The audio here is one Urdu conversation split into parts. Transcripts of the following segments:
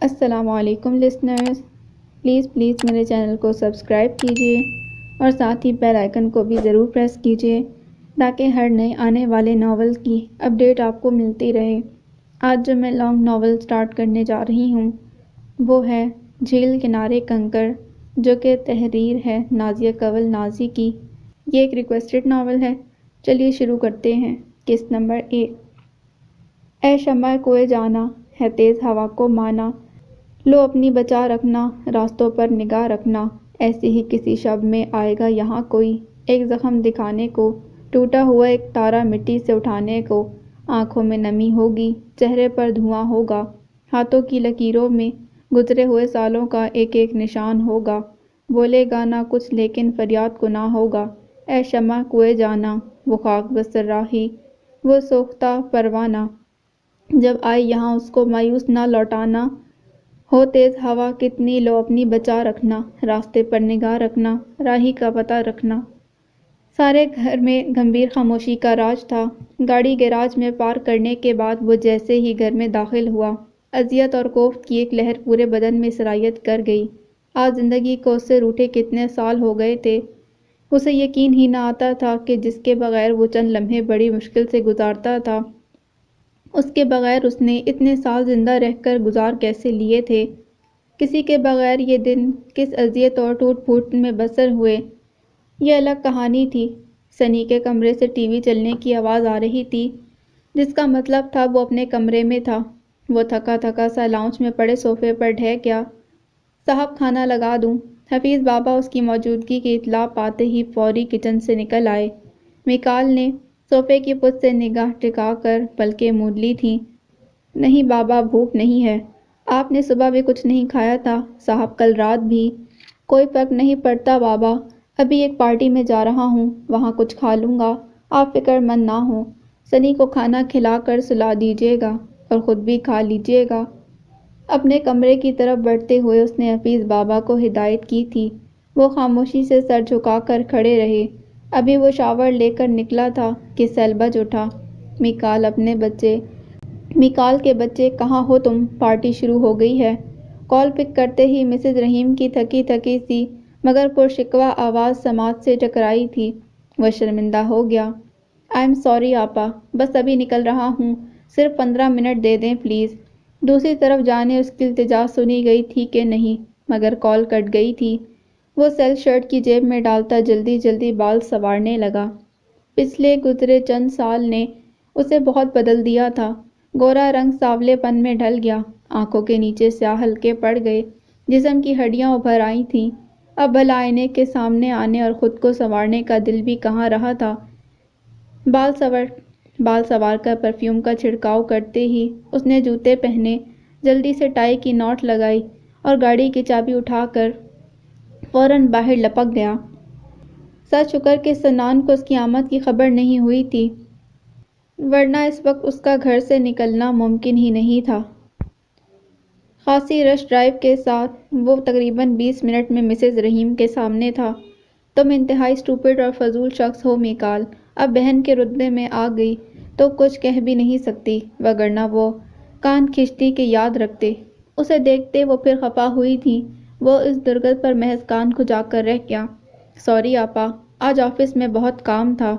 السلام علیکم لسنرز، پلیز میرے چینل کو سبسکرائب کیجیے اور ساتھ ہی بیل آئیکن کو بھی ضرور پریس کیجیے تاکہ ہر نئے آنے والے ناول کی اپڈیٹ آپ کو ملتی رہے۔ آج جو میں لانگ ناول سٹارٹ کرنے جا رہی ہوں وہ ہے جھیل کنارے کنکر، جو کہ تحریر ہے نازیہ کنول نازی کی۔ یہ ایک ریکویسٹڈ ناول ہے۔ چلیے شروع کرتے ہیں۔ قسط نمبر 1۔ اے شمع کوئے جانا ہے تیز ہوا کو مانا، لو اپنی بچا رکھنا راستوں پر نگاہ رکھنا، ایسے ہی کسی شب میں آئے گا یہاں کوئی ایک زخم دکھانے کو، ٹوٹا ہوا ایک تارا مٹی سے اٹھانے کو، آنکھوں میں نمی ہوگی چہرے پر دھواں ہوگا، ہاتھوں کی لکیروں میں گزرے ہوئے سالوں کا ایک ایک نشان ہوگا، بولے گا نہ کچھ لیکن فریاد گناہ ہوگا۔ اے شمع کوئے جانا، وہ خاک بستر راہی، وہ سوختہ پروانہ، جب آئے یہاں اس کو مایوس نہ لوٹانا، ہو تیز ہوا کتنی لو اپنی بچا رکھنا، راستے پر نگاہ رکھنا راہی کا پتہ رکھنا۔ سارے گھر میں گمبھیر خاموشی کا راج تھا۔ گاڑی گیراج میں پارک کرنے کے بعد وہ جیسے ہی گھر میں داخل ہوا، اذیت اور کوفت کی ایک لہر پورے بدن میں سرایت کر گئی۔ آج زندگی کو اس سے روٹھے کتنے سال ہو گئے تھے، اسے یقین ہی نہ آتا تھا کہ جس کے بغیر وہ چند لمحے بڑی مشکل سے گزارتا تھا، اس کے بغیر اس نے اتنے سال زندہ رہ کر گزار کیسے لیے تھے۔ کسی کے بغیر یہ دن کس اذیت اور ٹوٹ پھوٹ میں بسر ہوئے، یہ الگ کہانی تھی۔ سنی کے کمرے سے ٹی وی چلنے کی آواز آ رہی تھی، جس کا مطلب تھا وہ اپنے کمرے میں تھا۔ وہ تھکا تھکا سا لاؤنج میں پڑے صوفے پر ڈھہ گیا۔ صاحب کھانا لگا دوں؟ حفیظ بابا اس کی موجودگی کی اطلاع پاتے ہی فوری کچن سے نکل آئے۔ میکال نے صوفے کی پشت سے نگاہ ٹکا کر پلکیں مود لی تھیں۔ نہیں بابا، بھوک نہیں ہے۔ آپ نے صبح بھی کچھ نہیں کھایا تھا صاحب، کل رات بھی۔ کوئی فرق نہیں پڑتا بابا، ابھی ایک پارٹی میں جا رہا ہوں، وہاں کچھ کھا لوں گا، آپ فکر مند نہ ہوں۔ سنی کو کھانا کھلا کر سلا دیجیے گا اور خود بھی کھا لیجیے گا۔ اپنے کمرے کی طرف بڑھتے ہوئے اس نے حفیظ بابا کو ہدایت کی تھی۔ وہ خاموشی سے سر جھکا کر کھڑے رہے۔ ابھی وہ شاور لے کر نکلا تھا کہ سیل بج اٹھا۔ میکال کے بچے، کہاں ہو تم؟ پارٹی شروع ہو گئی ہے۔ کال پک کرتے ہی مسز رحیم کی تھکی تھکی سی مگر پرشکوہ آواز سماعت سے ٹکرائی تھی۔ وہ شرمندہ ہو گیا۔ آئی ایم سوری آپا، بس ابھی نکل رہا ہوں، صرف 15 منٹ دے دیں پلیز۔ دوسری طرف جانے اس کی التجا سنی گئی تھی کہ نہیں، مگر کال کٹ گئی تھی۔ وہ سیل شرٹ کی جیب میں ڈالتا جلدی جلدی بال سنوارنے لگا۔ پچھلے گزرے چند سال نے اسے بہت بدل دیا تھا۔ گورا رنگ سانولے پن میں ڈھل گیا، آنکھوں کے نیچے سیاہ حلقے پڑ گئے، جسم کی ہڈیاں ابھر آئی تھیں۔ اب بھلا آئینے کے سامنے آنے اور خود کو سنوارنے کا دل بھی کہاں رہا تھا۔ بال سنوار کر پرفیوم کا چھڑکاؤ کرتے ہی اس نے جوتے پہنے، جلدی سے ٹائی کی نوٹ لگائی اور گاڑی کی چابی اٹھا کر فوراً باہر لپک گیا۔ سر شکر کہ سنان کو اس کی آمد کی خبر نہیں ہوئی تھی، ورنہ اس وقت اس کا گھر سے نکلنا ممکن ہی نہیں تھا۔ خاصی رش ڈرائیو کے ساتھ وہ تقریباً 20 منٹ میں مسز رحیم کے سامنے تھا۔ تم انتہائی اسٹوپڈ اور فضول شخص ہو میکال، اب بہن کے رتبے میں آ گئی تو کچھ کہہ بھی نہیں سکتی، وگرنہ وہ کان کھینچتی کہ یاد رکھتے۔ اسے دیکھتے وہ پھر خفا ہوئی تھی۔ وہ اس درگت پر محض کان کھجا کر رہ گیا۔ سوری آپا، آج آفس میں بہت کام تھا۔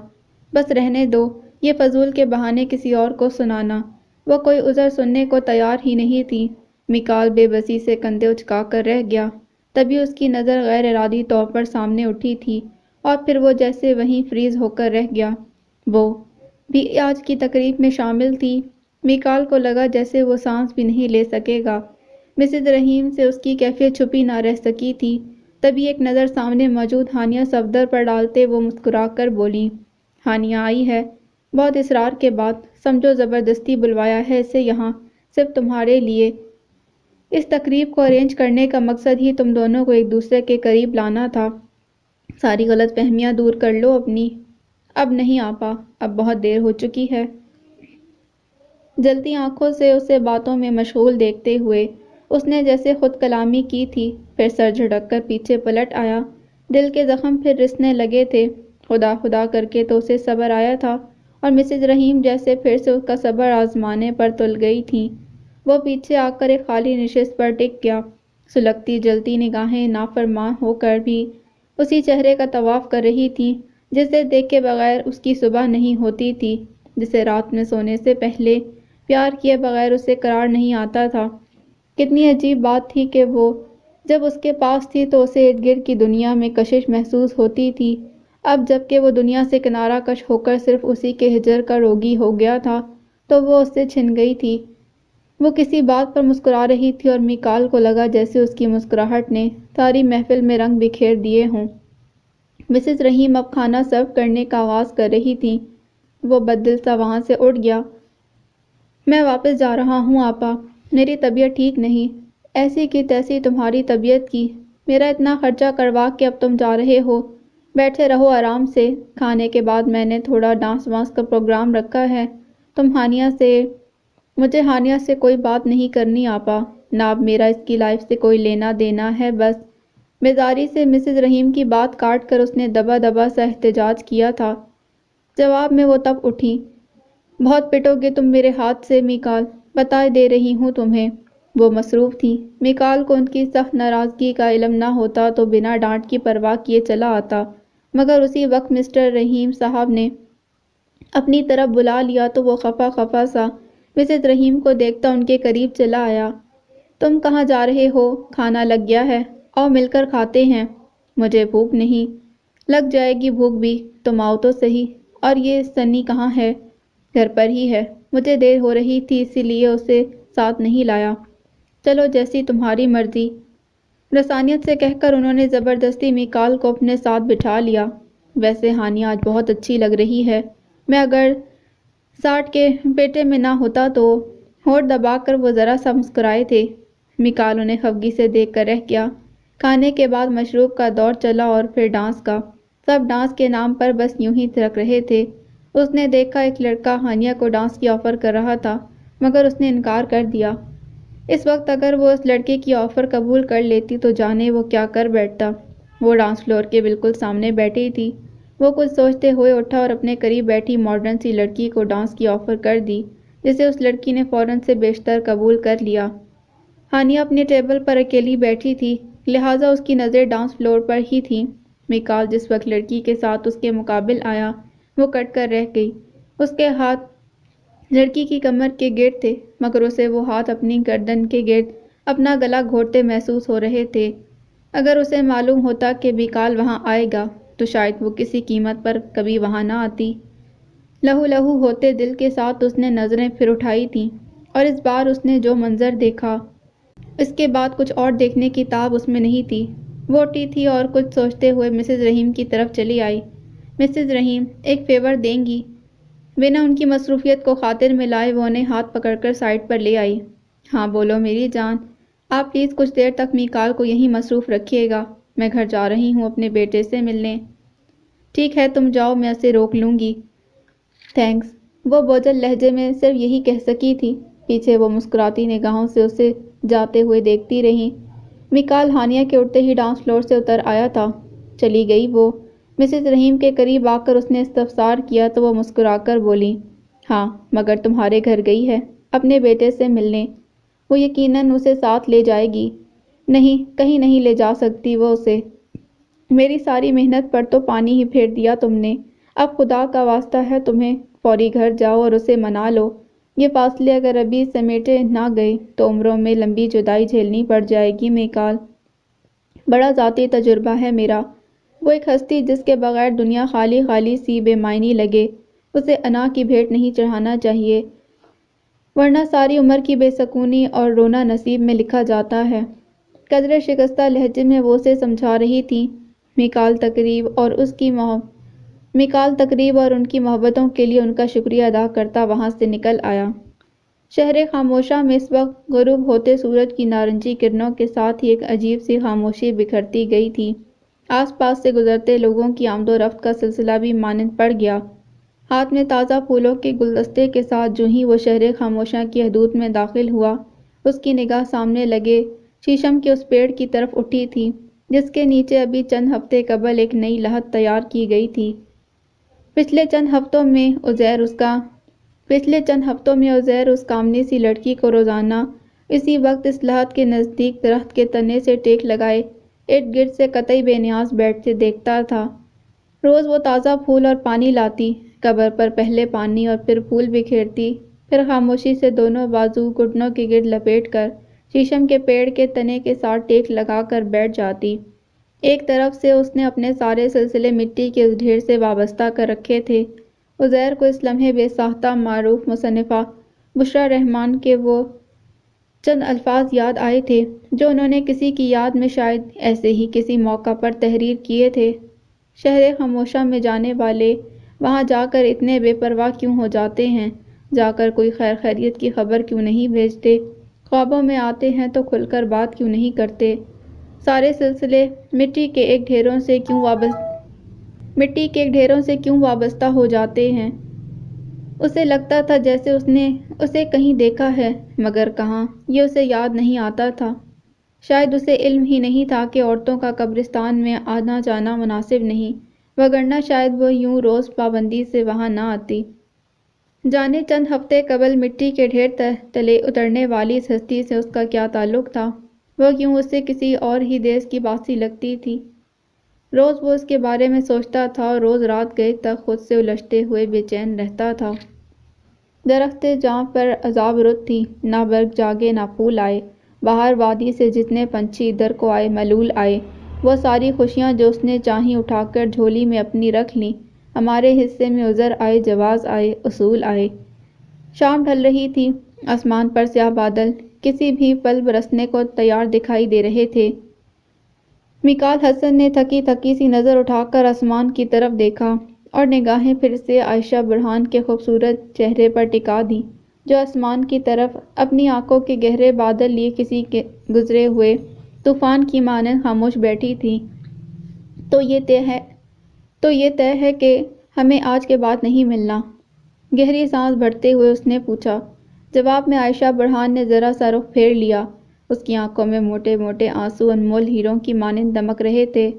بس رہنے دو یہ فضول کے بہانے کسی اور کو سنانا۔ وہ کوئی عذر سننے کو تیار ہی نہیں تھی۔ میکال بے بسی سے کندھے اچکا کر رہ گیا۔ تبھی اس کی نظر غیر ارادی طور پر سامنے اٹھی تھی اور پھر وہ جیسے وہیں فریز ہو کر رہ گیا۔ وہ بھی آج کی تقریب میں شامل تھی۔ میکال کو لگا جیسے وہ سانس بھی نہیں لے سکے گا۔ مسز رحیم سے اس کی کیفیت چھپی نہ رہ سکی تھی۔ تبھی ایک نظر سامنے موجود ہانیہ صفدر پر ڈالتے وہ مسکرا کر بولی، ہانیہ آئی ہے؟ بہت اصرار کے بعد، سمجھو زبردستی بلوایا ہے اسے یہاں، صرف تمہارے لیے۔ اس تقریب کو ارینج کرنے کا مقصد ہی تم دونوں کو ایک دوسرے کے قریب لانا تھا۔ ساری غلط فہمیاں دور کر لو اپنی۔ اب نہیں آپا، اب بہت دیر ہو چکی ہے۔ جلتی آنکھوں سے اسے باتوں میں مشغول دیکھتے ہوئے اس نے جیسے خود کلامی کی تھی، پھر سر جھٹک کر پیچھے پلٹ آیا۔ دل کے زخم پھر رسنے لگے تھے۔ خدا خدا کر کے تو اسے صبر آیا تھا، اور مسز رحیم جیسے پھر سے اس کا صبر آزمانے پر تل گئی تھیں۔ وہ پیچھے آ کر ایک خالی نشست پر ٹک گیا۔ سلگتی جلتی نگاہیں نافرمان ہو کر بھی اسی چہرے کا طواف کر رہی تھیں جسے دیکھ کے بغیر اس کی صبح نہیں ہوتی تھی، جسے رات میں سونے سے پہلے پیار کیے بغیر اسے قرار نہیں آتا تھا۔ کتنی عجیب بات تھی کہ وہ جب اس کے پاس تھی تو اسے ارد گرد کی دنیا میں کشش محسوس ہوتی تھی، اب جب کہ وہ دنیا سے کنارہ کش ہو کر صرف اسی کے ہجر کا روگی ہو گیا تھا تو وہ اس سے چھن گئی تھی۔ وہ کسی بات پر مسکرا رہی تھی اور میکال کو لگا جیسے اس کی مسکراہٹ نے ساری محفل میں رنگ بکھیر دیے ہوں۔ مسز رحیم اب کھانا سرو کرنے کا آغاز کر رہی تھیں۔ وہ بددل سا وہاں سے اٹھ گیا۔ میں واپس جا رہا ہوں آپا، میری طبیعت ٹھیک نہیں۔ ایسی کی تیسی تمہاری طبیعت کی، میرا اتنا خرچہ کروا کے اب تم جا رہے ہو، بیٹھے رہو آرام سے۔ کھانے کے بعد میں نے تھوڑا ڈانس وانس کا پروگرام رکھا ہے، مجھے ہانیہ سے کوئی بات نہیں کرنی آپا، نہ اب میرا اس کی لائف سے کوئی لینا دینا ہے بس۔ بیزاری سے مسز رحیم کی بات کاٹ کر اس نے دبا دبا سا احتجاج کیا تھا۔ جواب میں وہ تب اٹھی۔ بہت پٹو گے تم میرے ہاتھ سے میکال، بتا دے رہی ہوں تمہیں۔ وہ مصروف تھی۔ میکال کو ان کی سخت ناراضگی کا علم نہ ہوتا تو بنا ڈانٹ کی پرواہ کیے چلا آتا، مگر اسی وقت مسٹر رحیم صاحب نے اپنی طرف بلا لیا تو وہ خفا خفا سا مسز رحیم کو دیکھتا ان کے قریب چلا آیا۔ تم کہاں جا رہے ہو؟ کھانا لگ گیا ہے، آؤ مل کر کھاتے ہیں۔ مجھے بھوک نہیں۔ لگ جائے گی بھوک بھی، تم آؤ تو صحیح۔ اور یہ سنی کہاں ہے؟ گھر پر ہی ہے، مجھے دیر ہو رہی تھی اسی لیے اسے ساتھ نہیں لایا۔ چلو جیسی تمہاری مرضی۔ رسانیت سے کہہ کر انہوں نے زبردستی میکال کو اپنے ساتھ بٹھا لیا۔ ویسے ہانیہ آج بہت اچھی لگ رہی ہے، میں اگر 60 کے پیٹے میں نہ ہوتا تو۔ ہونٹ دبا کر وہ ذرا سا مسکرائے تھے۔ میکال انہیں خفگی سے دیکھ کر رہ گیا۔ کھانے کے بعد مشروب کا دور چلا اور پھر ڈانس کا۔ سب ڈانس کے نام پر بس یوں ہی تھرک رہے تھے۔ اس نے دیکھا ایک لڑکا ہانیہ کو ڈانس کی آفر کر رہا تھا، مگر اس نے انکار کر دیا۔ اس وقت اگر وہ اس لڑکے کی آفر قبول کر لیتی تو جانے وہ کیا کر بیٹھتا۔ وہ ڈانس فلور کے بالکل سامنے بیٹھی تھی۔ وہ کچھ سوچتے ہوئے اٹھا اور اپنے قریب بیٹھی ماڈرن سی لڑکی کو ڈانس کی آفر کر دی، جسے اس لڑکی نے فوراً سے بیشتر قبول کر لیا۔ ہانیہ اپنے ٹیبل پر اکیلی بیٹھی تھی، لہٰذا اس کی نظریں ڈانس فلور پر ہی تھیں۔ میکال جس وقت لڑکی کے ساتھ اس کے مقابل آیا وہ کٹ کر رہ گئی۔ اس کے ہاتھ لڑکی کی کمر کے گرد تھے، مگر اسے وہ ہاتھ اپنی گردن کے گرد اپنا گلا گھونٹتے محسوس ہو رہے تھے۔ اگر اسے معلوم ہوتا کہ میکال وہاں آئے گا تو شاید وہ کسی قیمت پر کبھی وہاں نہ آتی۔ لہو لہو ہوتے دل کے ساتھ اس نے نظریں پھر اٹھائی تھیں، اور اس بار اس نے جو منظر دیکھا اس کے بعد کچھ اور دیکھنے کی تاب اس میں نہیں تھی۔ وہ اٹھی تھی اور کچھ سوچتے ہوئے مسز رحیم کی طرف چلی آئی۔ مسز رحیم، ایک فیور دیں گی؟ بنا ان کی مصروفیت کو خاطر میں لائے وہ انہیں ہاتھ پکڑ کر سائڈ پر لے آئی۔ ہاں بولو میری جان، آپ پلیز کچھ دیر تک میکال کو یہیں مصروف رکھیے گا، میں گھر جا رہی ہوں اپنے بیٹے سے ملنے۔ ٹھیک ہے تم جاؤ، میں اسے روک لوں گی۔ تھینکس، وہ بوجھل لہجے میں صرف یہی کہہ سکی تھی۔ پیچھے وہ مسکراتی نگاہوں سے اسے جاتے ہوئے دیکھتی رہیں۔ میکال ہانیہ کے اٹھتے ہی ڈانس فلور سے اتر آیا تھا۔ چلی گئی وہ؟ مسز رحیم کے قریب آ کر اس نے استفسار کیا تو وہ مسکرا کر بولی، ہاں مگر تمہارے گھر گئی ہے اپنے بیٹے سے ملنے، وہ یقیناً اسے ساتھ لے جائے گی۔ نہیں، کہیں نہیں لے جا سکتی وہ اسے، میری ساری محنت پر تو پانی ہی پھیر دیا تم نے۔ اب خدا کا واسطہ ہے تمہیں فوری گھر جاؤ اور اسے منا لو۔ یہ فاصلے اگر ابھی سمیٹے نہ گئے تو عمروں میں لمبی جدائی جھیلنی پڑ جائے گی میکال۔ بڑا ذاتی تجربہ ہے میرا۔ وہ ایک ہستی جس کے بغیر دنیا خالی خالی سی بے معنی لگے، اسے انا کی بھیٹ نہیں چڑھانا چاہیے، ورنہ ساری عمر کی بے سکونی اور رونا نصیب میں لکھا جاتا ہے۔ قدرے شکستہ لہجے میں وہ اسے سمجھا رہی تھی۔ میکال تقریب اور ان کی محبتوں کے لیے ان کا شکریہ ادا کرتا وہاں سے نکل آیا۔ شہر خاموشہ میں اس وقت غروب ہوتے سورج کی نارنجی کرنوں کے ساتھ ہی ایک عجیب سی خاموشی بکھرتی گئی تھی۔ آس پاس سے گزرتے لوگوں کی آمد و رفت کا سلسلہ بھی مانند پڑ گیا۔ ہاتھ میں تازہ پھولوں کے گلدستے کے ساتھ جو ہی وہ شہر خاموشہ کی حدود میں داخل ہوا، اس کی نگاہ سامنے لگے شیشم کے اس پیڑ کی طرف اٹھی تھی جس کے نیچے ابھی چند ہفتے قبل ایک نئی لحد تیار کی گئی تھی۔ پچھلے چند ہفتوں میں عزیر اس کامنی سی لڑکی کو روزانہ اسی وقت اصلاحات کے نزدیک درخت کے تنے سے ٹیک لگائے ارد گرد سے قطعی بے نیاز بیٹھتے دیکھتا تھا۔ روز وہ تازہ پھول اور پانی لاتی، قبر پر پہلے پانی اور پھر پھول بکھیرتی، پھر خاموشی سے دونوں بازو گھٹنوں کے گرد لپیٹ کر شیشم کے پیڑ کے تنے کے ساتھ ٹیک لگا کر بیٹھ جاتی۔ ایک طرف سے اس نے اپنے سارے سلسلے مٹی کے اس ڈھیر سے وابستہ کر رکھے تھے۔ عزیر کو اس لمحے بے ساختہ معروف مصنفہ بشریٰ رحمان کے وہ چند الفاظ یاد آئے تھے جو انہوں نے کسی کی یاد میں شاید ایسے ہی کسی موقع پر تحریر کیے تھے۔ شہر خاموشہ میں جانے والے وہاں جا کر اتنے بے پرواہ کیوں ہو جاتے ہیں؟ جا کر کوئی خیر خیریت کی خبر کیوں نہیں بھیجتے؟ خوابوں میں آتے ہیں تو کھل کر بات کیوں نہیں کرتے؟ سارے سلسلے مٹی کے ایک ڈھیروں سے کیوں وابستہ ہو جاتے ہیں؟ اسے لگتا تھا جیسے اس نے اسے کہیں دیکھا ہے، مگر کہاں، یہ اسے یاد نہیں آتا تھا۔ شاید اسے علم ہی نہیں تھا کہ عورتوں کا قبرستان میں آنا جانا مناسب نہیں، وگرنہ شاید وہ یوں روز پابندی سے وہاں نہ آتی۔ جانے چند ہفتے قبل مٹی کے ڈھیر تلے اترنے والی اس ہستی سے اس کا کیا تعلق تھا؟ وہ کیوں اسے کسی اور ہی دیس کی بات سی لگتی تھی؟ روز وہ اس کے بارے میں سوچتا تھا اور روز رات گئے تک خود سے الجھتے ہوئے بے چین رہتا تھا۔ درخت جاں پر عذاب رت تھی، نہ برگ جاگے نہ پھول آئے۔ باہر وادی سے جتنے پنچھی ادھر کو آئے ملول آئے، وہ ساری خوشیاں جو اس نے چاہیں اٹھا کر جھولی میں اپنی رکھ لیں۔ ہمارے حصے میں عذر آئے، جواز آئے، اصول آئے۔ شام ڈھل رہی تھی، آسمان پر سیاہ بادل کسی بھی پل برسنے کو تیار دکھائی دے رہے تھے۔ میکال حسن نے تھکی تھکی سی نظر اٹھا کر آسمان کی طرف دیکھا اور نگاہیں پھر سے عائشہ برہان کے خوبصورت چہرے پر ٹکا دیں، جو آسمان کی طرف اپنی آنکھوں کے گہرے بادل لیے کسی کے گزرے ہوئے طوفان کی مانند خاموش بیٹھی تھی۔ تو یہ طے ہے کہ ہمیں آج کے بعد نہیں ملنا؟ گہری سانس بھرتے ہوئے اس نے پوچھا۔ جواب میں عائشہ برہان نے ذرا سا رخ پھیر لیا۔ اس کی آنکھوں میں موٹے موٹے آنسو انمول ہیروں کی مانند دمک رہے تھے۔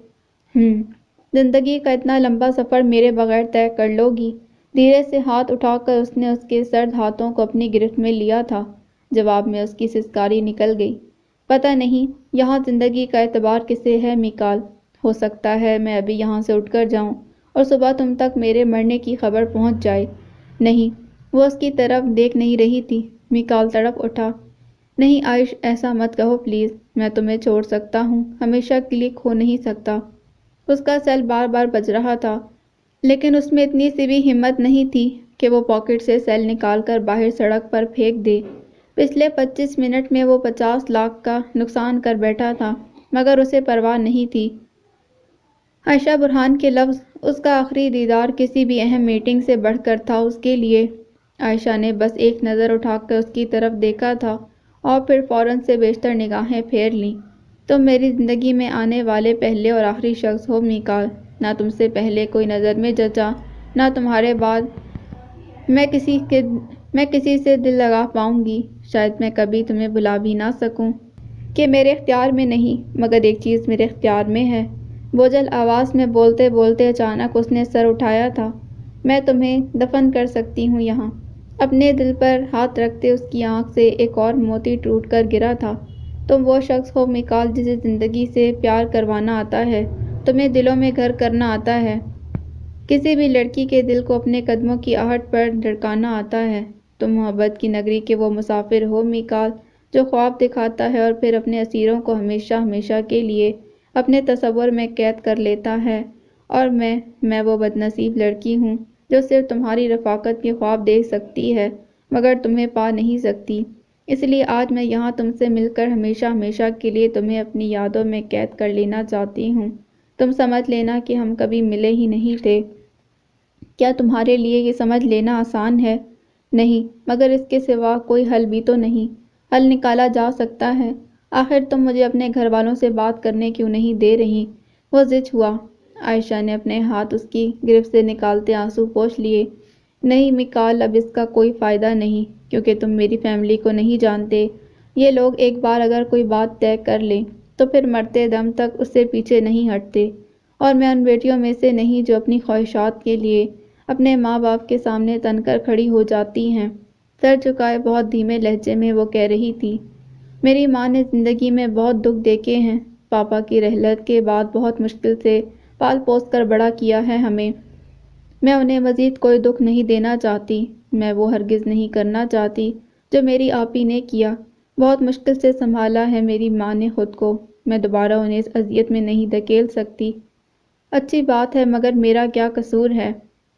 زندگی کا اتنا لمبا سفر میرے بغیر طے کر لو گی؟ دھیرے سے ہاتھ اٹھا کر اس نے اس کے سرد ہاتھوں کو اپنی گرفت میں لیا تھا۔ جواب میں اس کی سسکاری نکل گئی۔ پتہ نہیں یہاں زندگی کا اعتبار کسے ہے میکال؟ ہو سکتا ہے میں ابھی یہاں سے اٹھ کر جاؤں اور صبح تم تک میرے مرنے کی خبر پہنچ جائے۔ نہیں، وہ اس کی طرف دیکھ نہیں رہی تھی۔ میکال تڑپ اٹھا۔ نہیں عائش، ایسا مت کہو پلیز، میں تمہیں چھوڑ سکتا ہوں، ہمیشہ کے لیے کھو نہیں سکتا۔ اس کا سیل بار بار بج رہا تھا، لیکن اس میں اتنی سی بھی ہمت نہیں تھی کہ وہ پاکٹ سے سیل نکال کر باہر سڑک پر پھینک دے۔ پچھلے 25 منٹ میں وہ 50 لاکھ کا نقصان کر بیٹھا تھا، مگر اسے پرواہ نہیں تھی۔ عائشہ برہان کے لفظ، اس کا آخری دیدار کسی بھی اہم میٹنگ سے بڑھ کر تھا اس کے لیے۔ عائشہ نے بس ایک نظر اٹھا کر اس کی طرف دیکھا تھا اور پھر فوراً سے بیشتر نگاہیں پھیر لیں۔ تم میری زندگی میں آنے والے پہلے اور آخری شخص ہو میکال، نہ تم سے پہلے کوئی نظر میں جچا، نہ تمہارے بعد میں کسی سے دل لگا پاؤں گی۔ شاید میں کبھی تمہیں بلا بھی نہ سکوں کہ میرے اختیار میں نہیں، مگر ایک چیز میرے اختیار میں ہے۔ بوجھل آواز میں بولتے بولتے اچانک اس نے سر اٹھایا تھا۔ میں تمہیں دفن کر سکتی ہوں یہاں۔ اپنے دل پر ہاتھ رکھتے اس کی آنکھ سے ایک اور موتی ٹوٹ کر گرا تھا۔ تم وہ شخص ہو میکال جسے زندگی سے پیار کروانا آتا ہے، تمہیں دلوں میں گھر کرنا آتا ہے، کسی بھی لڑکی کے دل کو اپنے قدموں کی آہٹ پر دھڑکانا آتا ہے۔ تم محبت کی نگری کے وہ مسافر ہو میکال، جو خواب دکھاتا ہے اور پھر اپنے اسیروں کو ہمیشہ ہمیشہ کے لیے اپنے تصور میں قید کر لیتا ہے۔ اور میں وہ بدنصیب لڑکی ہوں جو صرف تمہاری رفاقت کے خواب دیکھ سکتی ہے، مگر تمہیں پا نہیں سکتی۔ اس لیے آج میں یہاں تم سے مل کر ہمیشہ ہمیشہ کے لیے تمہیں اپنی یادوں میں قید کر لینا چاہتی ہوں۔ تم سمجھ لینا کہ ہم کبھی ملے ہی نہیں تھے۔ کیا تمہارے لیے یہ سمجھ لینا آسان ہے؟ نہیں، مگر اس کے سوا کوئی حل بھی تو نہیں۔ حل نکالا جا سکتا ہے۔ آخر تم مجھے اپنے گھر والوں سے بات کرنے کیوں نہیں دے رہی؟ وہ ضج ہوا۔ عائشہ نے اپنے ہاتھ اس کی گرفت سے نکالتے آنسو پوچھ لیے۔ نہیں میکال، اب اس کا کوئی فائدہ نہیں، کیونکہ تم میری فیملی کو نہیں جانتے۔ یہ لوگ ایک بار اگر کوئی بات طے کر لیں تو پھر مرتے دم تک اس سے پیچھے نہیں ہٹتے، اور میں ان بیٹیوں میں سے نہیں جو اپنی خواہشات کے لیے اپنے ماں باپ کے سامنے تن کر کھڑی ہو جاتی ہیں۔ سر جھکائے بہت دھیمے لہجے میں وہ کہہ رہی تھی۔ میری ماں نے زندگی میں بہت دکھ دیکھے ہیں، پاپا کی رحلت کے بعد بہت مشکل سے پال پوس کر بڑا کیا ہے ہمیں۔ میں انہیں مزید کوئی دکھ نہیں دینا چاہتی، میں وہ ہرگز نہیں کرنا چاہتی جو میری آپی نے کیا۔ بہت مشکل سے سنبھالا ہے میری ماں نے خود کو، میں دوبارہ انہیں اس اذیت میں نہیں دھکیل سکتی۔ اچھی بات ہے، مگر میرا کیا قصور ہے؟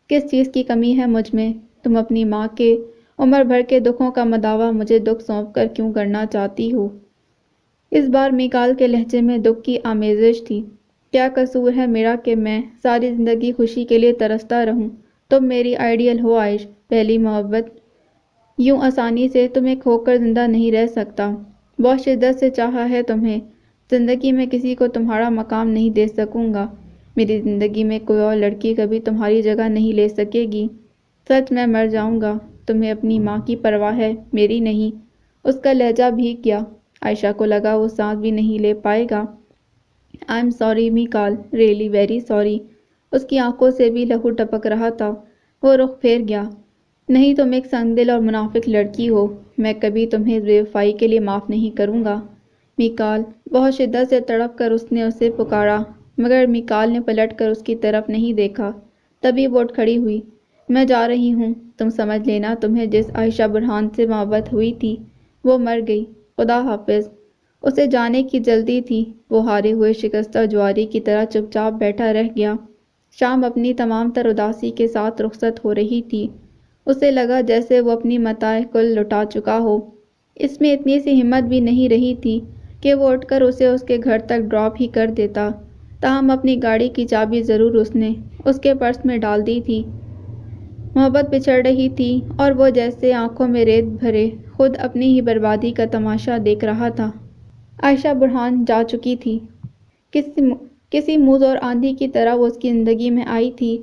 کس چیز کی کمی ہے مجھ میں؟ تم اپنی ماں کے عمر بھر کے دکھوں کا مداوع مجھے دکھ سونپ کر کیوں کرنا چاہتی ہو؟ اس بار میکال کے لہجے میں دکھ کی آمیزش تھی۔ کیا قصور ہے میرا کہ میں ساری زندگی خوشی کے لیے ترستا رہوں؟ تم میری آئیڈیل ہو عائش، پہلی محبت۔ یوں آسانی سے تمہیں کھو کر زندہ نہیں رہ سکتا۔ بہت شدت سے چاہا ہے تمہیں، زندگی میں کسی کو تمہارا مقام نہیں دے سکوں گا۔ میری زندگی میں کوئی اور لڑکی کبھی تمہاری جگہ نہیں لے سکے گی۔ سچ میں مر جاؤں گا۔ تمہیں اپنی ماں کی پرواہ ہے، میری نہیں۔ اس کا لہجہ بھیگ گیا۔ عائشہ کو لگا وہ سانس بھی نہیں لے پائے گا۔ I am sorry Mikaal, really very sorry. اس کی آنکھوں سے بھی لہو ٹپک رہا تھا۔ وہ رخ پھیر گیا۔ نہیں، تم ایک سنگ دل اور منافق لڑکی ہو۔ میں کبھی تمہیں بے وفائی کے لیے معاف نہیں کروں گا۔ میکال، بہت شدت سے تڑپ کر اس نے اسے پکارا، مگر میکال نے پلٹ کر اس کی طرف نہیں دیکھا۔ تبھی وہ اٹھ کھڑی ہوئی۔ میں جا رہی ہوں، تم سمجھ لینا تمہیں جس عائشہ برہان سے محبت ہوئی تھی وہ مر گئی۔ خدا حافظ۔ اسے جانے کی جلدی تھی۔ وہ ہارے ہوئے شکستہ جواری کی طرح چپ چاپ بیٹھا رہ گیا۔ شام اپنی تمام تر اداسی کے ساتھ رخصت ہو رہی تھی۔ اسے لگا جیسے وہ اپنی متاع کل لٹا چکا ہو۔ اس میں اتنی سی ہمت بھی نہیں رہی تھی کہ وہ اٹھ کر اسے اس کے گھر تک ڈراپ ہی کر دیتا۔ تاہم اپنی گاڑی کی چابی ضرور اس نے اس کے پرس میں ڈال دی تھی۔ محبت بچھڑ رہی تھی اور وہ جیسے آنکھوں میں ریت بھرے خود اپنی ہی بربادی کا تماشا دیکھ رہا تھا۔ عائشہ برہان جا چکی تھی۔ کسی موز اور آندھی کی طرح وہ اس کی زندگی میں آئی تھی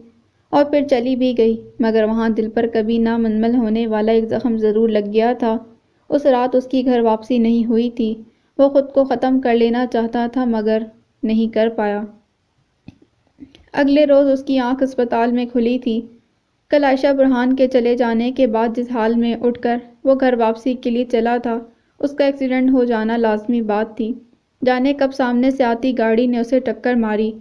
اور پھر چلی بھی گئی، مگر وہاں دل پر کبھی نہ منمل ہونے والا ایک زخم ضرور لگ گیا تھا۔ اس رات اس کی گھر واپسی نہیں ہوئی تھی۔ وہ خود کو ختم کر لینا چاہتا تھا مگر نہیں کر پایا۔ اگلے روز اس کی آنکھ اسپتال میں کھلی تھی۔ کل عائشہ برہان کے چلے جانے کے بعد جس حال میں اٹھ کر وہ گھر واپسی کے لیے چلا تھا، اس کا ایکسیڈنٹ ہو جانا لازمی بات تھی۔ جانے کب سامنے سے آتی گاڑی نے اسے ٹکر ماری۔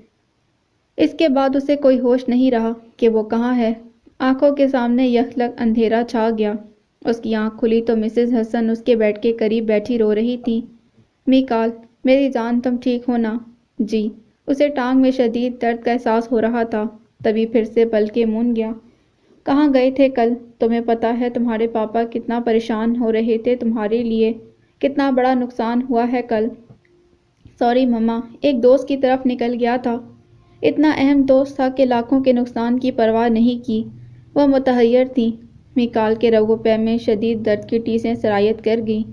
اس کے بعد اسے کوئی ہوش نہیں رہا کہ وہ کہاں ہے۔ آنکھوں کے سامنے یکلخت اندھیرا چھا گیا۔ اس کی آنکھ کھلی تو مسز حسن اس کے بیڈ کے قریب بیٹھی رو رہی تھی۔ میکال، میری جان، تم ٹھیک ہو نا؟ جی۔ اسے ٹانگ میں شدید درد کا احساس ہو رہا تھا، تبھی پھر سے پلکیں مون گیا۔ کہاں گئے تھے کل؟ تمہیں پتہ ہے تمہارے پاپا کتنا پریشان ہو رہے تھے تمہارے لیے، کتنا بڑا نقصان ہوا ہے کل۔ سوری مما، ایک دوست کی طرف نکل گیا تھا۔ اتنا اہم دوست تھا کہ لاکھوں کے نقصان کی پرواہ نہیں کی۔ وہ متحیر تھی۔ میکال کے رگ و پے میں شدید درد کی ٹیسیں سرایت کر گئیں۔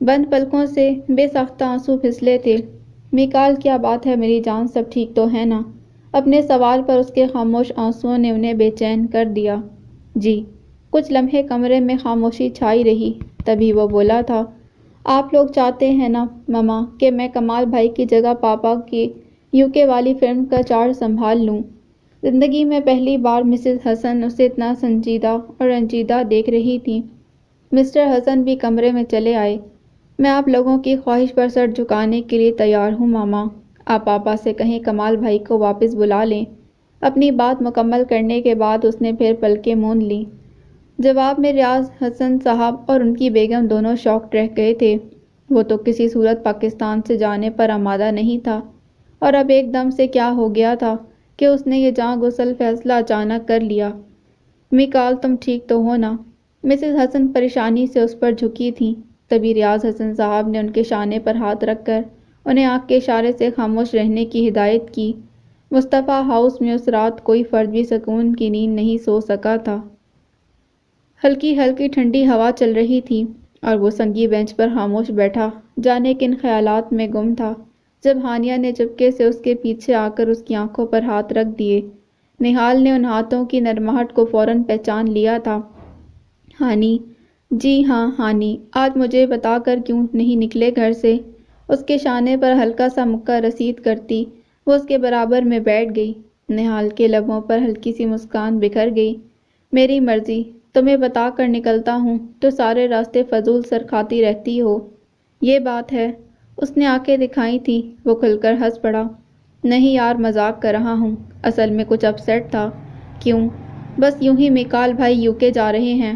بند پلکوں سے بے ساختہ آنسو پھسلے تھے۔ میکال، کیا بات ہے میری جان، سب ٹھیک تو ہے نا؟ اپنے سوال پر اس کے خاموش آنسوؤں نے انہیں بے چین کر دیا۔ جی۔ کچھ لمحے کمرے میں خاموشی چھائی رہی، تبھی وہ بولا تھا، آپ لوگ چاہتے ہیں نا مما کہ میں کمال بھائی کی جگہ پاپا کی UK والی فرم کا چارج سنبھال لوں؟ زندگی میں پہلی بار مسز حسن اسے اتنا سنجیدہ اور رنجیدہ دیکھ رہی تھی۔ مسٹر حسن بھی کمرے میں چلے آئے۔ میں آپ لوگوں کی خواہش پر سر جھکانے کے لیے تیار ہوں ماما۔ آپ پاپا سے کہیں کمال بھائی کو واپس بلا لیں۔ اپنی بات مکمل کرنے کے بعد اس نے پھر پلکیں موند لیں۔ جواب میں ریاض حسن صاحب اور ان کی بیگم دونوں شاکڈ رہ گئے تھے۔ وہ تو کسی صورت پاکستان سے جانے پر آمادہ نہیں تھا، اور اب ایک دم سے کیا ہو گیا تھا کہ اس نے یہ جاں گسل فیصلہ اچانک کر لیا۔ میکال، تم ٹھیک تو ہو نا؟ مسز حسن پریشانی سے اس پر جھکی تھیں، تبھی ریاض حسن صاحب نے ان کے شانے پر ہاتھ رکھ کر انہیں آنکھ کے اشارے سے خاموش رہنے کی ہدایت کی۔ مصطفیٰ ہاؤس میں اس رات کوئی فرد بھی سکون کی نیند نہیں سو سکا تھا۔ ہلکی ہلکی ٹھنڈی ہوا چل رہی تھی اور وہ سنگی بینچ پر خاموش بیٹھا جانے کن خیالات میں گم تھا، جب ہانیہ نے چپکے سے اس کے پیچھے آ کر اس کی آنکھوں پر ہاتھ رکھ دیے۔ نہال نے ان ہاتھوں کی نرماہٹ کو فوراً پہچان لیا تھا۔ ہانی؟ جی ہاں ہانی، آج مجھے بتا کر کیوں نہیں نکلے گھر سے؟ اس کے شانے پر ہلکا سا مکہ رسید کرتی وہ اس کے برابر میں بیٹھ گئی۔ نہال کے لبوں پر ہلکی سی مسکان بکھر گئی۔ میری مرضی، تمہیں بتا کر نکلتا ہوں تو سارے راستے فضول سر کھاتی رہتی ہو۔ یہ بات ہے؟ اس نے آنکھیں دکھائی تھی۔ وہ کھل کر ہنس پڑا۔ نہیں یار، مذاق کر رہا ہوں، اصل میں کچھ اپسیٹ تھا۔ کیوں؟ بس یوں ہی، میکال بھائی یوکے جا رہے ہیں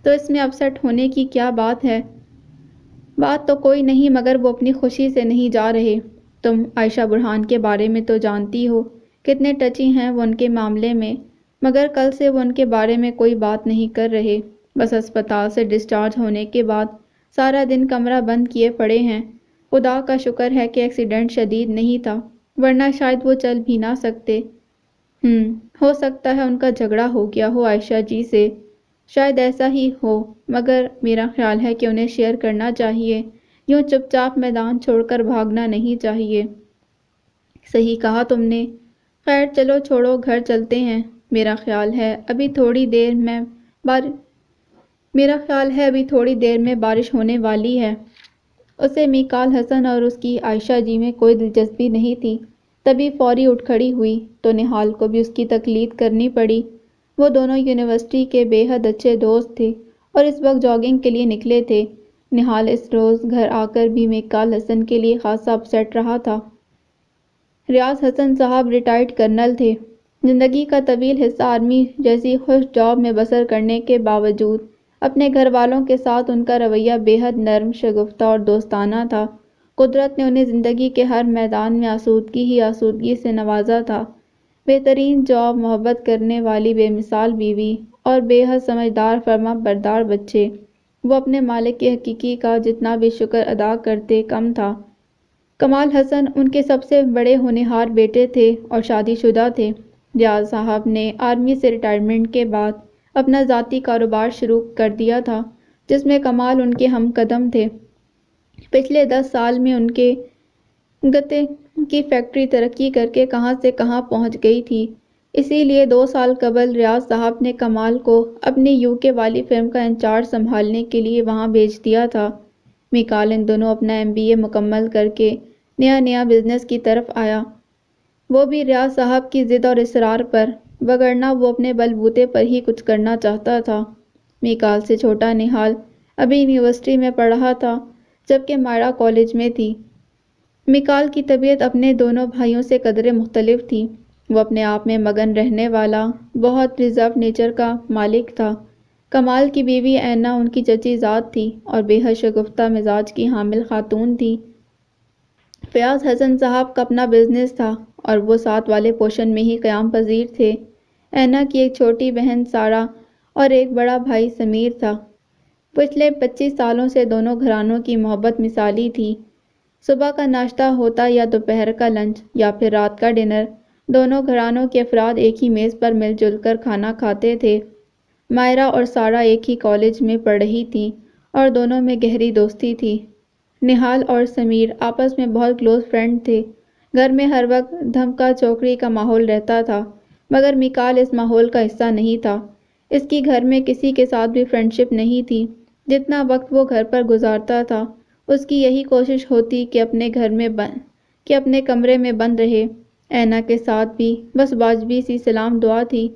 تو اس میں اپسیٹ ہونے کی کیا بات ہے؟ بات تو کوئی نہیں، مگر وہ اپنی خوشی سے نہیں جا رہے۔ تم عائشہ برہان کے بارے میں تو جانتی ہو، کتنے ٹچی ہیں وہ ان کے معاملے میں، مگر کل سے وہ ان کے بارے میں کوئی بات نہیں کر رہے۔ بس اسپتال سے ڈسچارج ہونے کے بعد سارا دن کمرہ بند کیے پڑے ہیں۔ خدا کا شکر ہے کہ ایکسیڈنٹ شدید نہیں تھا، ورنہ شاید وہ چل بھی نہ سکتے۔ ہو سکتا ہے ان کا جھگڑا ہو گیا ہو عائشہ جی سے، شاید ایسا ہی ہو، مگر میرا خیال ہے کہ انہیں شیئر کرنا چاہیے، یوں چپ چاپ میدان چھوڑ کر بھاگنا نہیں چاہیے۔ صحیح کہا تم نے۔ خیر چلو چھوڑو، گھر چلتے ہیں۔ میرا خیال ہے ابھی تھوڑی دیر میں بارش ہونے والی ہے۔ اسے میکال حسن اور اس کی عائشہ جی میں کوئی دلچسپی نہیں تھی، تبھی فوری اٹھ کھڑی ہوئی تو نہال کو بھی اس کی تقلید کرنی پڑی۔ وہ دونوں یونیورسٹی کے بے حد اچھے دوست تھے اور اس وقت جاگنگ کے لیے نکلے تھے۔ نہال اس روز گھر آ کر بھی میکال حسن کے لیے خاصا اپسیٹ رہا تھا۔ ریاض حسن صاحب ریٹائرڈ کرنل تھے۔ زندگی کا طویل حصہ آرمی جیسی خوش جاب میں بسر کرنے کے باوجود اپنے گھر والوں کے ساتھ ان کا رویہ بے حد نرم، شگفتہ اور دوستانہ تھا۔ قدرت نے انہیں زندگی کے ہر میدان میں آسودگی ہی آسودگی سے نوازا تھا۔ بہترین جاب، محبت کرنے والی بے مثال بیوی اور بے حد سمجھدار فرما بردار بچے۔ وہ اپنے مالک حقیقی کا جتنا بھی شکر ادا کرتے کم تھا۔ کمال حسن ان کے سب سے بڑے ہونہار بیٹے تھے اور شادی شدہ تھے۔ ریاض صاحب نے آرمی سے ریٹائرمنٹ کے بعد اپنا ذاتی کاروبار شروع کر دیا تھا، جس میں کمال ان کے ہم قدم تھے۔ پچھلے 10 سال میں ان کے گتے کی فیکٹری ترقی کر کے کہاں سے کہاں پہنچ گئی تھی۔ اسی لیے 2 سال قبل ریاض صاحب نے کمال کو اپنی یوکے والی فرم کا انچارج سنبھالنے کے لیے وہاں بھیج دیا تھا۔ میکال ان دونوں اپنا MBA مکمل کر کے نیا بزنس کی طرف آیا، وہ بھی ریاض صاحب کی ضد اور اصرار پر، وگرنہ وہ اپنے بل بوتے پر ہی کچھ کرنا چاہتا تھا۔ میکال سے چھوٹا نہال ابھی یونیورسٹی میں پڑھ رہا تھا، جبکہ مائرا کالج میں تھی۔ میکال کی طبیعت اپنے دونوں بھائیوں سے قدرے مختلف تھی۔ وہ اپنے آپ میں مگن رہنے والا، بہت ریزرو نیچر کا مالک تھا۔ کمال کی بیوی اینا ان کی چچی ذات تھی اور بے حد شگفتہ مزاج کی حامل خاتون تھی۔ فیاض حسن صاحب کا اپنا بزنس تھا اور وہ 7 والے پوشن میں ہی قیام پذیر تھے۔ اینا کی ایک چھوٹی بہن سارا اور ایک بڑا بھائی سمیر تھا۔ پچھلے 25 سالوں سے دونوں گھرانوں کی محبت مثالی تھی۔ صبح کا ناشتہ ہوتا یا دوپہر کا لنچ یا پھر رات کا ڈنر، دونوں گھرانوں کے افراد ایک ہی میز پر مل جل کر کھانا کھاتے تھے۔ مائرا اور سارا ایک ہی کالج میں پڑھ رہی تھیں اور دونوں میں گہری دوستی تھی۔ نہال اور سمیر آپس میں بہت کلوز فرینڈ تھے۔ گھر میں ہر وقت دھمکا چوکڑی کا ماحول رہتا تھا، مگر میکال اس ماحول کا حصہ نہیں تھا۔ اس کی گھر میں کسی کے ساتھ بھی فرینڈشپ نہیں تھی۔ جتنا وقت وہ گھر پر گزارتا تھا، اس کی یہی کوشش ہوتی کہ اپنے کمرے میں بند رہے۔ اینا کے ساتھ بھی بس واجبی سی سلام دعا تھی۔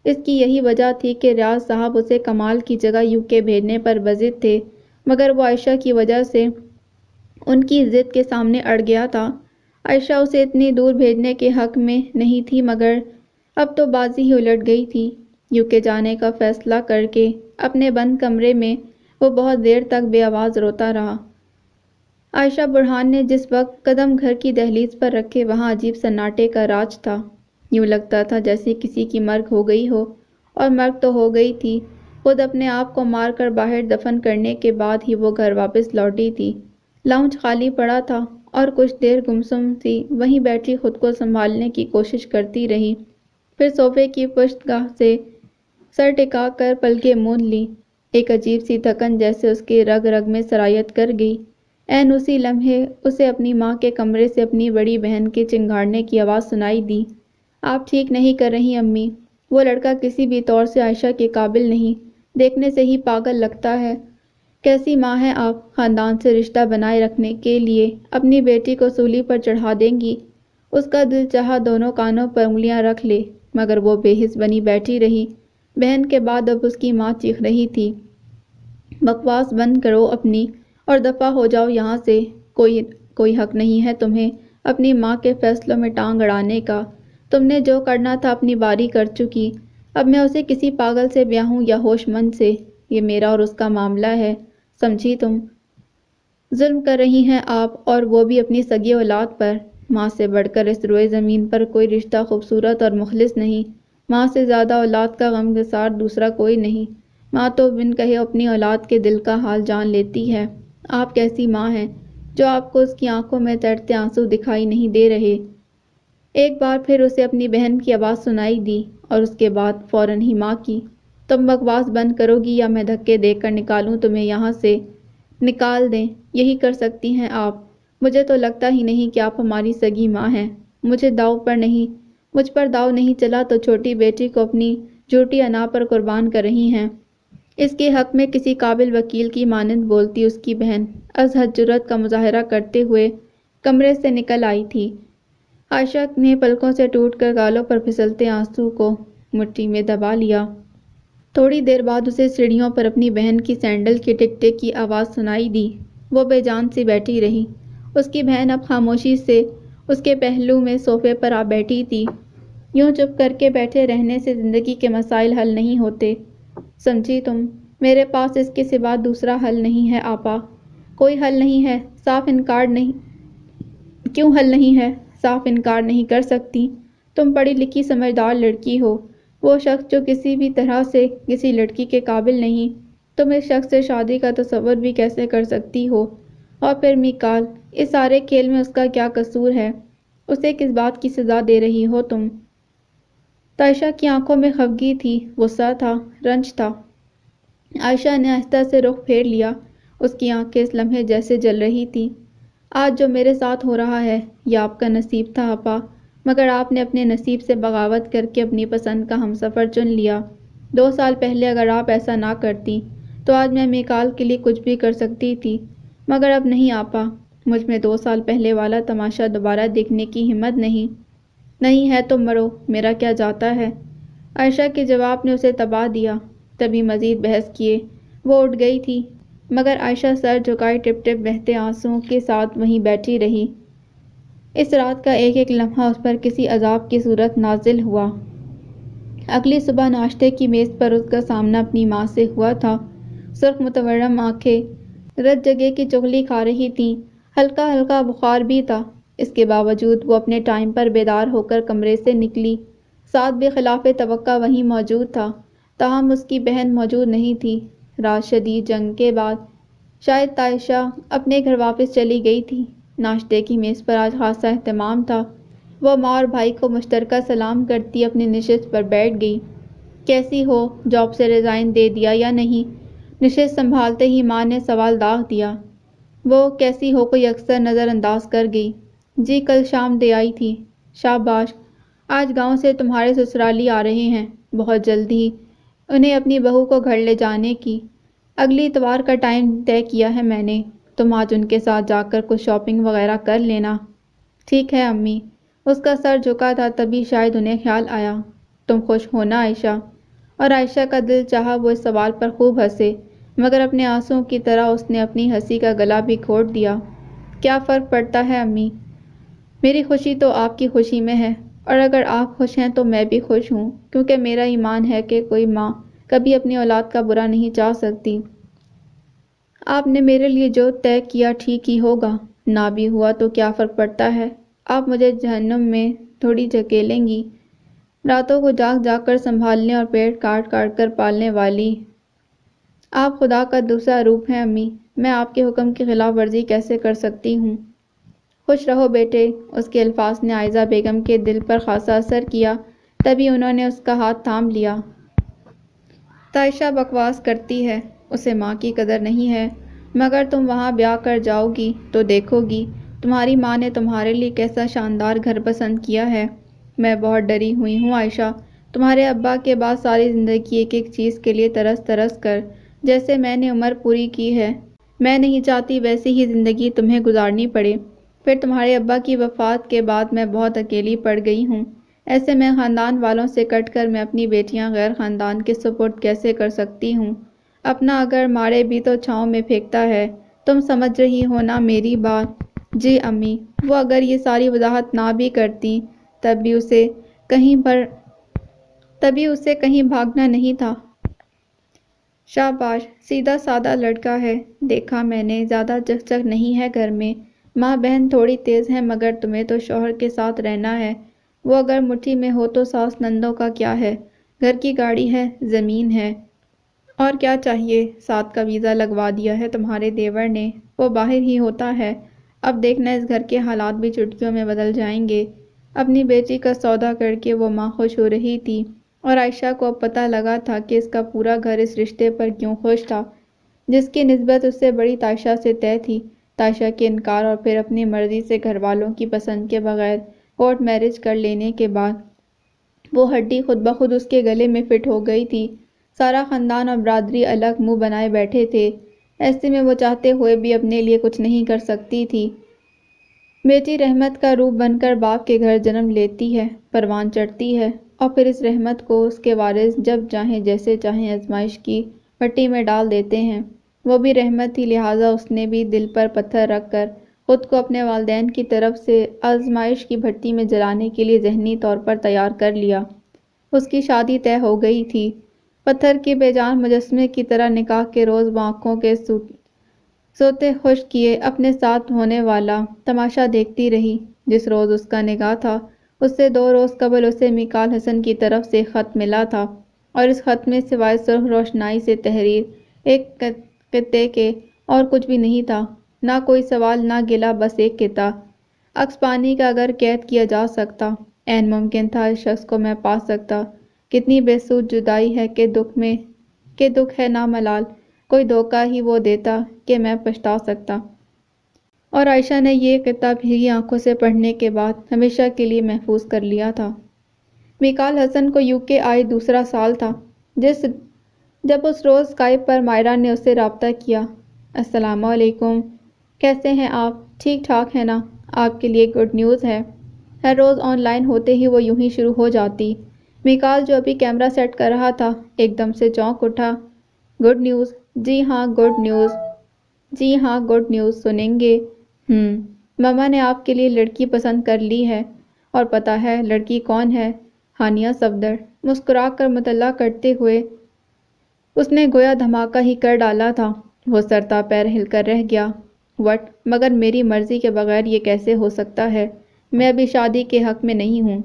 اس کی یہی وجہ تھی کہ ریاض صاحب اسے کمال کی جگہ یوکے بھیجنے پر بضد تھے، مگر وہ عائشہ کی وجہ سے ان کی ضد کے سامنے اڑ گیا تھا۔ عائشہ اسے اتنی دور بھیجنے کے حق میں نہیں تھی، مگر اب تو بازی ہی الٹ گئی تھی۔ یوکے جانے کا فیصلہ کر کے اپنے بند کمرے میں وہ بہت دیر تک بے آواز روتا رہا۔ عائشہ برہان نے جس وقت قدم گھر کی دہلیز پر رکھے، وہاں عجیب سناٹے کا راج تھا۔ یوں لگتا تھا جیسے کسی کی مرگ ہو گئی ہو، اور مرگ تو ہو گئی تھی، خود اپنے آپ کو مار کر باہر دفن کرنے کے بعد ہی وہ گھر واپس لوٹی تھی۔ لاؤنج خالی پڑا تھا اور کچھ دیر گمسم سی وہیں بیٹھی خود کو سنبھالنے کی کوشش کرتی رہی، پھر صوفے کی پشت گاہ سے سر ٹکا کر پلکیں موند لی۔ ایک عجیب سی تھکن جیسے اس کے رگ رگ میں سرایت کر گئی۔ عین اسی لمحے اسے اپنی ماں کے کمرے سے اپنی بڑی بہن کے چنگھاڑنے کی آواز سنائی دی۔ آپ ٹھیک نہیں کر رہی امی، وہ لڑکا کسی بھی طور سے عائشہ کے قابل نہیں، دیکھنے سے ہی پاگل لگتا ہے۔ کیسی ماں ہیں آپ، خاندان سے رشتہ بنائے رکھنے کے لیے اپنی بیٹی کو سولی پر چڑھا دیں گی۔ اس کا دل چاہا دونوں کانوں پر انگلیاں رکھ لے، مگر وہ بے حس بنی بیٹھی رہی۔ بہن کے بعد اب اس کی ماں چیخ رہی تھی، بکواس بند کرو اپنی اور دفع ہو جاؤ یہاں سے۔ کوئی حق نہیں ہے تمہیں اپنی ماں کے فیصلوں میں ٹانگ اڑانے کا۔ تم نے جو کرنا تھا اپنی باری کر چکی۔ اب میں اسے کسی پاگل سے بیاہوں یا ہوش مند سے، یہ میرا اور اس کا معاملہ ہے، سمجھی تم؟ ظلم کر رہی ہیں آپ، اور وہ بھی اپنی سگی اولاد پر۔ ماں سے بڑھ کر اس روئے زمین پر کوئی رشتہ خوبصورت اور مخلص نہیں۔ ماں سے زیادہ اولاد کا غم گسار دوسرا کوئی نہیں۔ ماں تو بن کہے اپنی اولاد کے دل کا حال جان لیتی ہے۔ آپ کیسی ماں ہیں جو آپ کو اس کی آنکھوں میں تیرتے آنسو دکھائی نہیں دے رہے؟ ایک بار پھر اسے اپنی بہن کی آواز سنائی دی، اور اس کے بعد فوراً ہی ماں کی۔ تم بکواس بند کرو گی یا میں دھکے دے کر نکالوں تمہیں یہاں سے؟ نکال دیں، یہی کر سکتی ہیں آپ۔ مجھے تو لگتا ہی نہیں کہ آپ ہماری سگی ماں ہیں۔ مجھ پر داؤ نہیں چلا تو چھوٹی بیٹی کو اپنی جھوٹی انا پر قربان کر رہی ہیں۔ اس کے حق میں کسی قابل وکیل کی مانند بولتی اس کی بہن از حد جرأت کا مظاہرہ کرتے ہوئے کمرے سے نکل آئی تھی۔ عائشہ نے پلکوں سے ٹوٹ کر گالوں پر پھسلتے آنسو کو مٹھی میں دبا لیا۔ تھوڑی دیر بعد اسے سیڑھیوں پر اپنی بہن کی سینڈل کی ٹک ٹک کی آواز سنائی دی۔ وہ بے جان سی بیٹھی رہی۔ اس کی بہن اب خاموشی سے اس کے پہلو میں صوفے پر آ بیٹھی تھی۔ یوں چپ کر کے بیٹھے رہنے سے زندگی کے مسائل حل نہیں ہوتے، سمجھی تم؟ میرے پاس اس کے سوا دوسرا حل نہیں ہے آپا۔ کوئی حل نہیں ہے، صاف انکار نہیں۔ کیوں حل نہیں ہے؟ صاف انکار نہیں کر سکتی۔ تم پڑھی لکھی سمجھدار لڑکی ہو۔ وہ شخص جو کسی بھی طرح سے کسی لڑکی کے قابل نہیں، تم اس شخص سے شادی کا تصور بھی کیسے کر سکتی ہو؟ اور پھر میکال، اس سارے کھیل میں اس کا کیا قصور ہے؟ اسے کس بات کی سزا دے رہی ہو تم؟ تائشہ کی آنکھوں میں خفگی تھی، غصہ تھا، رنج تھا۔ عائشہ نے آہستہ سے رخ پھیر لیا۔ اس کی آنکھیں اس لمحے جیسے جل رہی تھیں۔ آج جو میرے ساتھ ہو رہا ہے یہ آپ کا نصیب تھا آپا، مگر آپ نے اپنے نصیب سے بغاوت کر کے اپنی پسند کا ہمسفر چن لیا۔ 2 سال پہلے اگر آپ ایسا نہ کرتی تو آج میں میکال کے لیے کچھ بھی کر سکتی تھی، مگر اب نہیں آپا۔ مجھ میں 2 سال پہلے والا تماشا دوبارہ دیکھنے کی ہمت نہیں۔ نہیں ہے تو مرو، میرا کیا جاتا ہے؟ عائشہ کے جواب نے اسے تبا دیا۔ تبھی مزید بحث کیے وہ اٹھ گئی تھی، مگر عائشہ سر جھکائے ٹپ ٹپ بہتے آنسوؤں کے ساتھ وہیں بیٹھی رہی۔ اس رات کا ایک ایک لمحہ اس پر کسی عذاب کی صورت نازل ہوا۔ اگلی صبح ناشتے کی میز پر اس کا سامنا اپنی ماں سے ہوا تھا۔ سرخ متورم آنکھیں رت جگہ کی چغلی کھا رہی تھیں، ہلکا ہلکا بخار بھی تھا۔ اس کے باوجود وہ اپنے ٹائم پر بیدار ہو کر کمرے سے نکلی۔ ساتھ بھی خلاف توقع وہیں موجود تھا، تاہم اس کی بہن موجود نہیں تھی۔ رات شدید جنگ کے بعد شاید تائشہ اپنے گھر واپس چلی گئی تھی۔ ناشتے کی میز پر آج خاصا اہتمام تھا۔ وہ ماں اور بھائی کو مشترکہ سلام کرتی اپنی نشست پر بیٹھ گئی۔ کیسی ہو؟ جاب سے ریزائن دے دیا یا نہیں؟ نشست سنبھالتے ہی ماں نے سوال داغ دیا۔ وہ کیسی ہو کو یکسر نظر انداز کر گئی۔ جی کل شام دے آئی تھی۔ شاباش، آج گاؤں سے تمہارے سسرالی آ رہے ہیں، بہت جلد ہی انہیں اپنی بہو کو گھر لے جانے کی اگلی اتوار کا ٹائم طے کیا ہے میں نے۔ تم آج ان کے ساتھ جا کر کچھ شاپنگ وغیرہ کر لینا۔ ٹھیک ہے امی۔ اس کا سر جھکا تھا تبھی شاید انہیں خیال آیا۔ تم خوش ہو نا عائشہ؟ اور عائشہ کا دل چاہا وہ اس سوال پر خوب ہنسے، مگر اپنے آنسوؤں کی طرح اس نے اپنی ہنسی کا گلا بھی گھونٹ دیا۔ کیا فرق پڑتا ہے امی؟ میری خوشی تو آپ کی خوشی میں ہے، اور اگر آپ خوش ہیں تو میں بھی خوش ہوں، کیونکہ میرا ایمان ہے کہ کوئی ماں کبھی اپنی اولاد کا برا نہیں چاہ سکتی۔ آپ نے میرے لیے جو طے کیا ٹھیک ہی ہوگا، نہ بھی ہوا تو کیا فرق پڑتا ہے؟ آپ مجھے جہنم میں تھوڑی دھکیلیں گی۔ راتوں کو جاگ جاگ کر سنبھالنے اور پیٹ کاٹ کاٹ کر پالنے والی آپ خدا کا دوسرا روپ ہیں امی۔ میں آپ کے حکم کی خلاف ورزی کیسے کر سکتی ہوں؟ خوش رہو بیٹے۔ اس کے الفاظ نے عائزہ بیگم کے دل پر خاصا اثر کیا، تبھی انہوں نے اس کا ہاتھ تھام لیا۔ تائشہ بکواس کرتی ہے، اسے ماں کی قدر نہیں ہے، مگر تم وہاں بیاہ کر جاؤ گی تو دیکھو گی تمہاری ماں نے تمہارے لیے کیسا شاندار گھر پسند کیا ہے۔ میں بہت ڈری ہوئی ہوں عائشہ، تمہارے ابا کے بعد ساری زندگی ایک ایک چیز کے لیے ترس ترس کر، جیسے میں نے عمر پوری کی ہے۔ میں نہیں چاہتی ویسی ہی زندگی تمہیں گزارنی پڑے۔ پھر تمہارے ابا کی وفات کے بعد میں بہت اکیلی پڑ گئی ہوں۔ ایسے میں خاندان والوں سے کٹ کر میں اپنی بیٹیاں غیر خاندان کے سپرد کیسے کر سکتی ہوں؟ اپنا اگر مارے بھی تو چھاؤں میں پھینکتا ہے۔ تم سمجھ رہی ہو نا میری بات؟ جی امی۔ وہ اگر یہ ساری وضاحت نہ بھی کرتی تب بھی اسے کہیں بھاگنا نہیں تھا۔ شاباش، سیدھا سادہ لڑکا ہے۔ دیکھا میں نے، زیادہ چک چک نہیں ہے گھر میں۔ ماں بہن تھوڑی تیز ہیں مگر تمہیں تو شوہر کے ساتھ رہنا ہے۔ وہ اگر مٹھی میں ہو تو ساس نندوں کا کیا ہے؟ گھر کی گاڑی ہے، زمین ہے، اور کیا چاہیے؟ 7 کا ویزا لگوا دیا ہے تمہارے دیور نے، وہ باہر ہی ہوتا ہے۔ اب دیکھنا اس گھر کے حالات بھی چٹکیوں میں بدل جائیں گے۔ اپنی بیٹی کا سودا کر کے وہ ماں خوش ہو رہی تھی، اور عائشہ کو اب پتہ لگا تھا کہ اس کا پورا گھر اس رشتے پر کیوں خوش تھا جس کی نسبت اس سے بڑی تائشہ سے طے تھی۔ تائشہ کے انکار اور پھر اپنی مرضی سے گھر والوں کی پسند کے بغیر کورٹ میرج کر لینے کے بعد وہ ہڈی خود بخود اس کے گلے میں فٹ ہو گئی تھی۔ سارا خاندان اور برادری الگ منہ بنائے بیٹھے تھے۔ ایسے میں وہ چاہتے ہوئے بھی اپنے لیے کچھ نہیں کر سکتی تھی۔ بیٹی رحمت کا روپ بن کر باپ کے گھر جنم لیتی ہے، پروان چڑھتی ہے، اور پھر اس رحمت کو اس کے وارث جب چاہیں جیسے چاہیں آزمائش کی بھٹی میں ڈال دیتے ہیں۔ وہ بھی رحمت تھی، لہٰذا اس نے بھی دل پر پتھر رکھ کر خود کو اپنے والدین کی طرف سے آزمائش کی بھٹی میں جلانے کے لیے ذہنی طور پر تیار کر لیا۔ اس کی شادی طے ہو گئی تھی۔ پتھر کے بے جان مجسمے کی طرح نکاح کے روز وہ آنکھوں کے سوتے خشک کیے اپنے ساتھ ہونے والا تماشا دیکھتی رہی۔ جس روز اس کا نکاح تھا اس سے 2 روز قبل اسے میکال حسن کی طرف سے خط ملا تھا، اور اس خط میں سوائے سرخ روشنائی سے تحریر ایک خطے کے اور کچھ بھی نہیں تھا۔ نہ کوئی سوال، نہ گلہ، بس ایک خطہ: عکس پانی کا اگر قید کیا جا سکتا، عین ممکن تھا اس شخص کو میں پا سکتا۔ کتنی بے سود جدائی ہے کہ دکھ ہے نہ ملال، کوئی دھوکہ ہی وہ دیتا کہ میں پچھتا سکتا۔ اور عائشہ نے یہ خطہ بھیگی آنکھوں سے پڑھنے کے بعد ہمیشہ کے لیے محفوظ کر لیا تھا۔ میکال حسن کو UK آئے 2 سال تھا جب اس روز اسکائپ پر مائرہ نے اس سے رابطہ کیا۔ السلام علیکم، کیسے ہیں آپ؟ ٹھیک ٹھاک ہے نا؟ آپ کے لیے گڈ نیوز ہے۔ ہر روز آن لائن ہوتے ہی وہ یوں ہی شروع ہو جاتی۔ میکال جو ابھی کیمرہ سیٹ کر رہا تھا ایک دم سے چونک اٹھا۔ Good news? جی ہاں گڈ نیوز، جی ہاں گڈ نیوز، سنیں گے؟ ماما نے آپ کے لیے لڑکی پسند کر لی ہے، اور پتہ ہے لڑکی کون ہے؟ ہانیہ صفدر۔ مسکرا کر مطلع کرتے ہوئے اس نے گویا دھماکہ ہی کر ڈالا تھا۔ وہ سرتا پیر ہل کر رہ گیا۔ وٹ؟ مگر میری مرضی کے بغیر یہ کیسے ہو سکتا ہے؟ میں ابھی شادی کے حق میں نہیں ہوں۔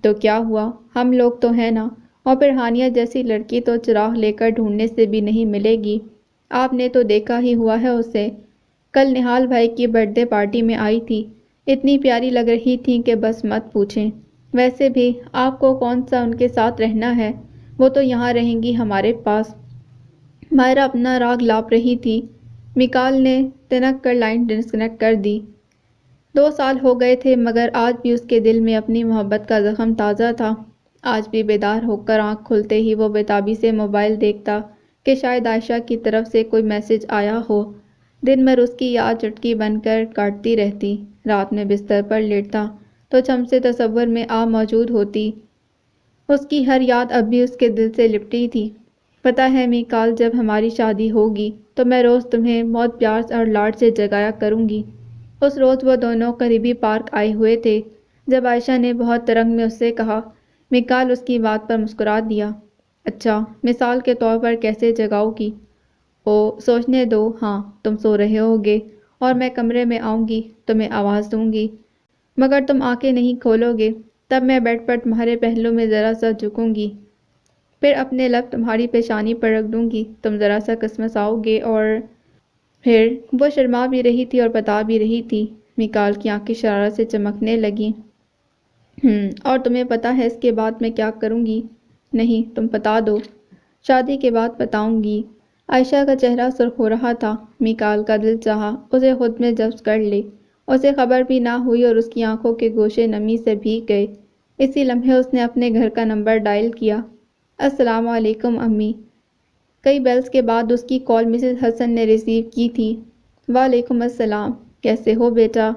تو کیا ہوا؟ ہم لوگ تو ہیں نا، اور پھر ہانیہ جیسی لڑکی تو چراغ لے کر ڈھونڈنے سے بھی نہیں ملے گی۔ آپ نے تو دیکھا ہی ہوا ہے اسے، کل نہال بھائی کی برتھ ڈے پارٹی میں آئی تھی، اتنی پیاری لگ رہی تھی کہ بس مت پوچھیں۔ ویسے بھی آپ کو کون سا ان کے ساتھ رہنا ہے، وہ تو یہاں رہیں گی ہمارے پاس۔ مائرہ اپنا راگ لاپ رہی تھی۔ میکال نے تنک کر لائن ڈسکنیکٹ کر دی۔ 2 سال ہو گئے تھے مگر آج بھی اس کے دل میں اپنی محبت کا زخم تازہ تھا۔ آج بھی بیدار ہو کر آنکھ کھلتے ہی وہ بےتابی سے موبائل دیکھتا کہ شاید عائشہ کی طرف سے کوئی میسج آیا ہو۔ دن بھر اس کی یاد چٹکی بن کر کاٹتی رہتی۔ رات میں بستر پر لیٹتا تو چھم سے تصور میں موجود ہوتی۔ اس کی ہر یاد اب بھی اس کے دل سے لپٹی تھی۔ پتہ ہے میکال، جب ہماری شادی ہوگی تو میں روز تمہیں بہت پیار اور لاڈ سے جگایا کروں گی۔ اس روز وہ دونوں قریبی پارک آئے ہوئے تھے جب عائشہ نے بہت ترنگ میں اس سے کہا۔ میکال اس کی بات پر مسکرا دیا۔ اچھا، مثال کے طور پر کیسے جگاؤ گی؟ سوچنے دو۔ ہاں، تم سو رہے ہوگے اور میں کمرے میں آؤں گی، تمہیں آواز دوں گی، مگر تم آنکھیں نہیں کھولو گے۔ تب میں بیڈ پر تمہارے پہلو میں ذرا سا جھکوں گی، پھر اپنے لب تمہاری پیشانی پر رکھ دوں گی، تم ذرا سا کسمساؤ گے، اور پھر… وہ شرما بھی رہی تھی اور بتا بھی رہی تھی۔ میکال کی آنکھیں شرارت سے چمکنے لگیں۔ اور تمہیں پتہ ہے اس کے بعد میں کیا کروں گی؟ نہیں، تم بتا دو۔ شادی کے بعد بتاؤں گی۔ عائشہ کا چہرہ سرخ ہو رہا تھا۔ میکال کا دل چاہا اسے خود میں جذب کر لے۔ اسے خبر بھی نہ ہوئی اور اس کی آنکھوں کے گوشے نمی سے بھیگ گئے۔ اسی لمحے اس نے اپنے گھر کا نمبر ڈائل کیا۔ السلام علیکم امی۔ کئی بیلز کے بعد اس کی کال مسز حسن نے ریسیو کی تھی۔ وعلیکم السلام، کیسے ہو بیٹا؟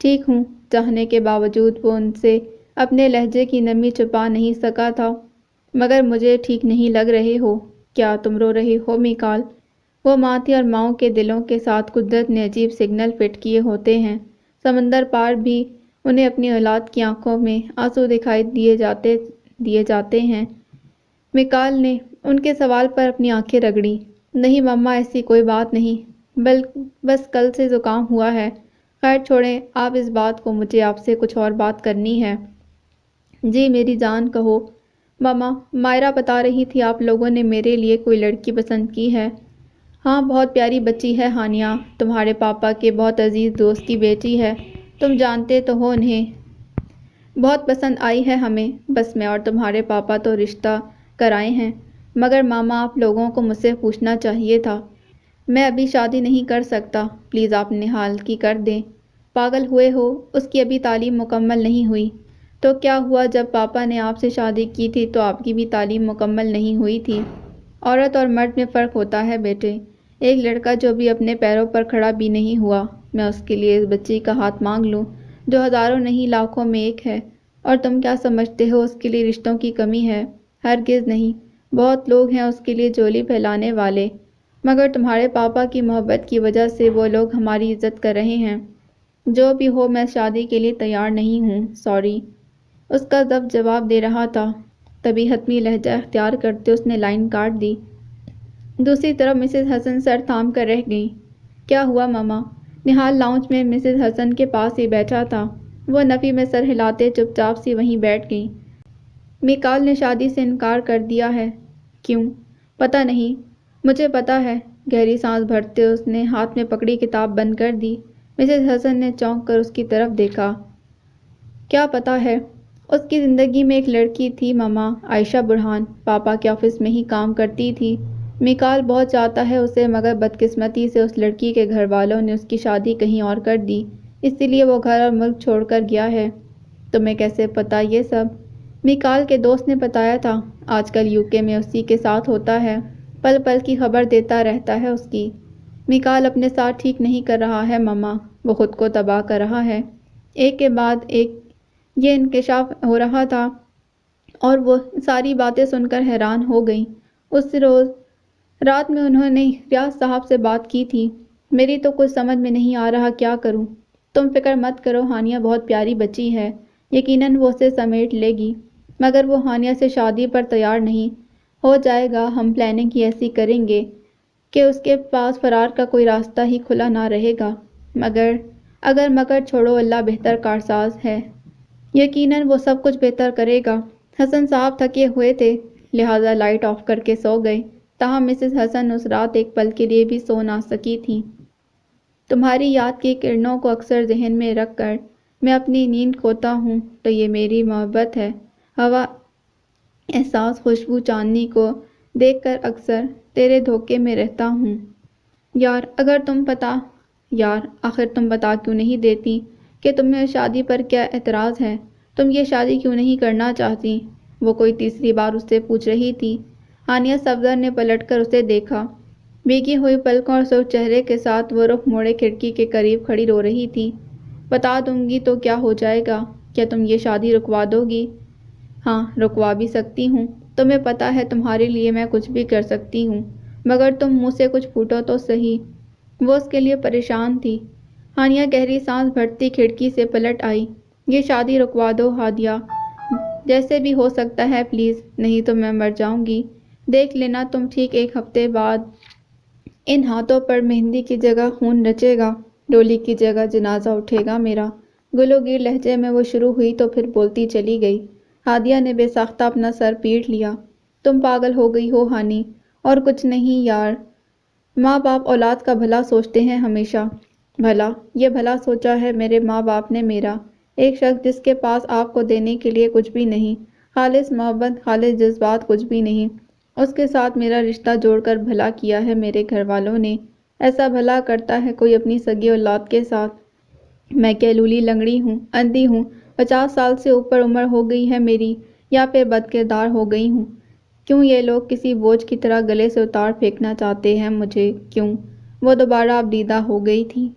ٹھیک ہوں۔ چاہنے کے باوجود وہ ان سے اپنے لہجے کی نمی چھپا نہیں سکا تھا۔ مگر مجھے ٹھیک نہیں لگ رہے ہو۔ کیا تم رو رہے ہو میکال؟ وہ ماں تھی اور ماؤں کے دلوں کے ساتھ قدرت نے عجیب سگنل فٹ کیے ہوتے ہیں۔ سمندر پار بھی انہیں اپنی اولاد کی آنکھوں میں آنسو دکھائی دیے جاتے ہیں۔ میکال نے ان کے سوال پر اپنی آنکھیں رگڑیں۔ نہیں مما، ایسی کوئی بات نہیں، بس کل سے زکام ہوا ہے۔ خیر چھوڑیں آپ اس بات کو، مجھے آپ سے کچھ اور بات کرنی ہے۔ جی میری جان کہو۔ مما، مائرہ بتا رہی تھی آپ لوگوں نے میرے لیے کوئی لڑکی پسند کی ہے۔ ہاں، بہت پیاری بچی ہے ہانیہ، تمہارے پاپا کے بہت عزیز دوست کی بیٹی ہے۔ تم جانتے تو ہو انہیں بہت پسند آئی ہے ہمیں۔ بس میں اور تمہارے پاپا تو رشتہ کرائے ہیں، مگر ماما آپ لوگوں کو مجھ سے پوچھنا چاہیے تھا۔ میں ابھی شادی نہیں کر سکتا، پلیز آپ نہال کی کر دیں۔ پاگل ہوئے ہو؟ اس کی ابھی تعلیم مکمل نہیں ہوئی۔ تو کیا ہوا، جب پاپا نے آپ سے شادی کی تھی تو آپ کی بھی تعلیم مکمل نہیں ہوئی تھی؟ عورت اور مرد میں فرق ہوتا ہے بیٹے۔ ایک لڑکا جو بھی اپنے پیروں پر کھڑا بھی نہیں ہوا، میں اس کے لیے اس بچی کا ہاتھ مانگ لوں جو ہزاروں نہیں لاکھوں میں ایک ہے؟ اور تم کیا سمجھتے ہو اس کے لیے رشتوں کی کمی ہے؟ ہرگز نہیں۔ بہت لوگ ہیں اس کے لیے جولی پھیلانے والے، مگر تمہارے پاپا کی محبت کی وجہ سے وہ لوگ ہماری عزت کر رہے ہیں۔ جو بھی ہو، میں شادی کے لیے تیار نہیں ہوں، سوری۔ اس کا ضبط جواب دے رہا تھا، تبھی حتمی لہجہ اختیار کرتے اس نے لائن کاٹ دی۔ دوسری طرف مسز حسن سر تھام کر رہ گئیں۔ کیا ہوا مما؟ نہال لاؤنج میں مسز حسن کے پاس ہی بیٹھا تھا۔ وہ نفی میں سر ہلاتے چپ چاپ سی وہیں بیٹھ گئی۔ میکال نے شادی سے انکار کر دیا ہے۔ کیوں؟ پتہ نہیں۔ مجھے پتہ ہے۔ گہری سانس بھرتے اس نے ہاتھ میں پکڑی کتاب بند کر دی۔ مسز حسن نے چونک کر اس کی طرف دیکھا۔ کیا پتہ ہے؟ اس کی زندگی میں ایک لڑکی تھی مما، عائشہ برہان، پاپا کے آفس میں ہی کام کرتی تھی۔ میکال بہت چاہتا ہے اسے، مگر بدقسمتی سے اس لڑکی کے گھر والوں نے اس کی شادی کہیں اور کر دی، اسی لیے وہ گھر اور ملک چھوڑ کر گیا ہے۔ تمہیں کیسے پتہ یہ سب؟ میکال کے دوست نے بتایا تھا۔ آج کل UK میں اسی کے ساتھ ہوتا ہے، پل پل کی خبر دیتا رہتا ہے اس کی۔ میکال اپنے ساتھ ٹھیک نہیں کر رہا ہے مما، وہ خود کو تباہ کر رہا ہے۔ ایک کے بعد ایک یہ انکشاف ہو رہا تھا اور وہ ساری باتیں سن کر حیران ہو گئیں۔ اس روز رات میں انہوں نے ریاض صاحب سے بات کی تھی۔ میری تو کچھ سمجھ میں نہیں آ رہا کیا کروں۔ تم فکر مت کرو، ہانیہ بہت پیاری بچی ہے، یقیناً وہ اسے سمیٹ لے گی، مگر وہ ہانیہ سے شادی پر تیار نہیں۔ ہو جائے گا، ہم پلاننگ ہی ایسی کریں گے کہ اس کے پاس فرار کا کوئی راستہ ہی کھلا نہ رہے گا۔ مگر چھوڑو، اللہ بہتر کارساز ہے، یقیناً وہ سب کچھ بہتر کرے گا۔ حسن صاحب تھکے ہوئے تھے، لہٰذا لائٹ آف کر کے سو گئے، تاہم مسز حسن اس رات ایک پل کے لیے بھی سو نہ سکی تھیں۔ تمہاری یاد کی کرنوں کو اکثر ذہن میں رکھ کر میں اپنی نیند کھوتا ہوں تو یہ میری محبت ہے۔ ہوا، احساس، خوشبو، چاندنی کو دیکھ کر اکثر تیرے دھوکے میں رہتا ہوں۔ یار آخر تم بتا کیوں نہیں دیتی کہ تمہیں شادی پر کیا اعتراض ہے؟ تم یہ شادی کیوں نہیں کرنا چاہتی؟ وہ کوئی تیسری بار اس سے پوچھ رہی تھی۔ ہانیہ صفدر نے پلٹ کر اسے دیکھا۔ بھیگی ہوئی پلکوں اور سرخ چہرے کے ساتھ وہ رخ موڑے کھڑکی کے قریب کھڑی رو رہی تھی۔ بتا دوں گی تو کیا ہو جائے گا؟ کیا تم یہ شادی رکوا دو گی؟ ہاں، رکوا بھی سکتی ہوں۔ تمہیں پتہ ہے تمہارے لیے میں کچھ بھی کر سکتی ہوں، مگر تم منہ سے کچھ پھوٹو تو صحیح۔ وہ اس کے لیے پریشان تھی۔ ہانیہ گہری سانس بھرتی کھڑکی سے پلٹ آئی۔ یہ شادی رکوا دو ہادیہ، جیسے بھی ہو سکتا ہے پلیز، نہیں تو میں مر جاؤں گی۔ دیکھ لینا تم ٹھیک ایک ہفتے بعد ان ہاتھوں پر مہندی کی جگہ خون رچے گا، ڈولی کی جگہ جنازہ اٹھے گا میرا۔ گلوگیر لہجے میں وہ شروع ہوئی تو پھر بولتی چلی گئی۔ ہادیہ نے بے ساختہ اپنا سر پیٹ لیا۔ تم پاگل ہو گئی ہو ہانی، اور کچھ نہیں یار۔ ماں باپ اولاد کا بھلا سوچتے ہیں ہمیشہ۔ بھلا؟ یہ بھلا سوچا ہے میرے ماں باپ نے میرا، ایک شخص جس کے پاس آپ کو دینے کے لیے کچھ بھی نہیں، خالص محبت، خالص جذبات، کچھ بھی نہیں، اس کے ساتھ میرا رشتہ جوڑ کر بھلا کیا ہے میرے گھر والوں نے۔ ایسا بھلا کرتا ہے کوئی اپنی سگی اولاد کے ساتھ؟ میں کیا لولی لنگڑی ہوں، اندھی ہوں، 50 سال سے اوپر عمر ہو گئی ہے میری، یا پھر بد کردار ہو گئی ہوں؟ کیوں یہ لوگ کسی بوجھ کی طرح گلے سے اتار پھینکنا چاہتے ہیں مجھے؟ کیوں؟ وہ دوبارہ اب دیدہ ہو گئی تھی۔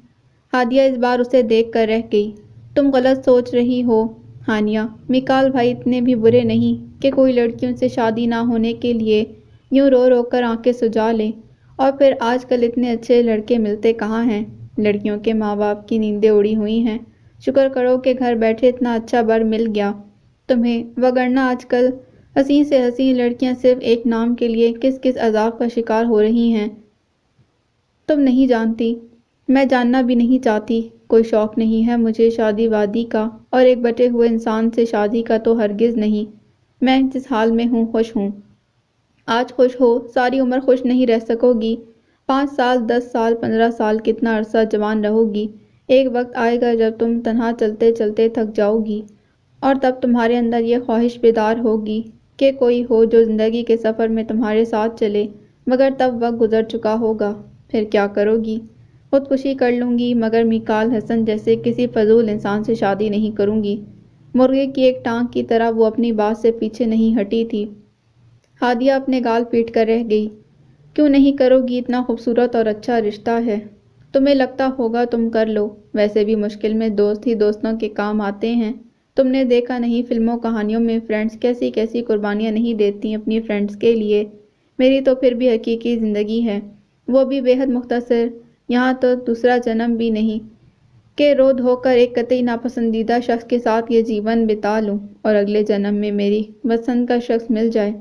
ہادیہ اس بار اسے دیکھ کر رہ گئی۔ تم غلط سوچ رہی ہو ہانیہ، میکال بھائی اتنے بھی برے نہیں کہ کوئی لڑکیوں سے شادی نہ ہونے کے لیے یوں رو رو کر آنکھیں سجا لے۔ اور پھر آج کل اتنے اچھے لڑکے ملتے کہاں ہیں؟ لڑکیوں کے ماں باپ کی نیندیں اڑی ہوئی ہیں۔ شکر کرو کہ گھر بیٹھے اتنا اچھا بر مل گیا تمہیں، وگرنہ آج کل حسین سے حسین لڑکیاں صرف ایک نام کے لیے کس کس عذاب کا شکار ہو رہی ہیں تم نہیں جانتی، میں جاننا بھی نہیں چاہتی۔ کوئی شوق نہیں ہے مجھے شادی وادی کا، اور ایک بٹے ہوئے انسان سے شادی کا تو ہرگز نہیں۔ میں جس حال میں ہوں خوش ہوں۔ آج خوش ہو، ساری عمر خوش نہیں رہ سکو گی۔ 5 سال، 10 سال، 15 سال، کتنا عرصہ جوان رہو گی؟ ایک وقت آئے گا جب تم تنہا چلتے چلتے تھک جاؤ گی، اور تب تمہارے اندر یہ خواہش بیدار ہوگی کہ کوئی ہو جو زندگی کے سفر میں تمہارے ساتھ چلے، مگر تب وقت گزر چکا ہوگا۔ پھر کیا کرو گی؟ خودکشی کر لوں گی، مگر میکال حسن جیسے کسی فضول انسان سے شادی نہیں کروں گی۔ مرغے کی ایک ٹانگ کی طرح وہ اپنی بات سے پیچھے نہیں ہٹی تھی۔ ہادیہ اپنے گال پیٹ کر رہ گئی۔ کیوں نہیں کرو گی؟ اتنا خوبصورت اور اچھا رشتہ ہے، تمہیں لگتا ہوگا تم کر لو۔ ویسے بھی مشکل میں دوست ہی دوستوں کے کام آتے ہیں۔ تم نے دیکھا نہیں فلموں کہانیوں میں فرینڈز کیسی کیسی قربانیاں نہیں دیتی اپنی فرینڈز کے لیے؟ میری تو پھر بھی حقیقی زندگی ہے، وہ بھی بے حد مختصر۔ یہاں تو دوسرا جنم بھی نہیں کہ رو دھو کر ایک قطعی ناپسندیدہ شخص کے ساتھ یہ جیون بتا لوں، اور اگلے جنم میں میری پسند کا شخص مل جائے۔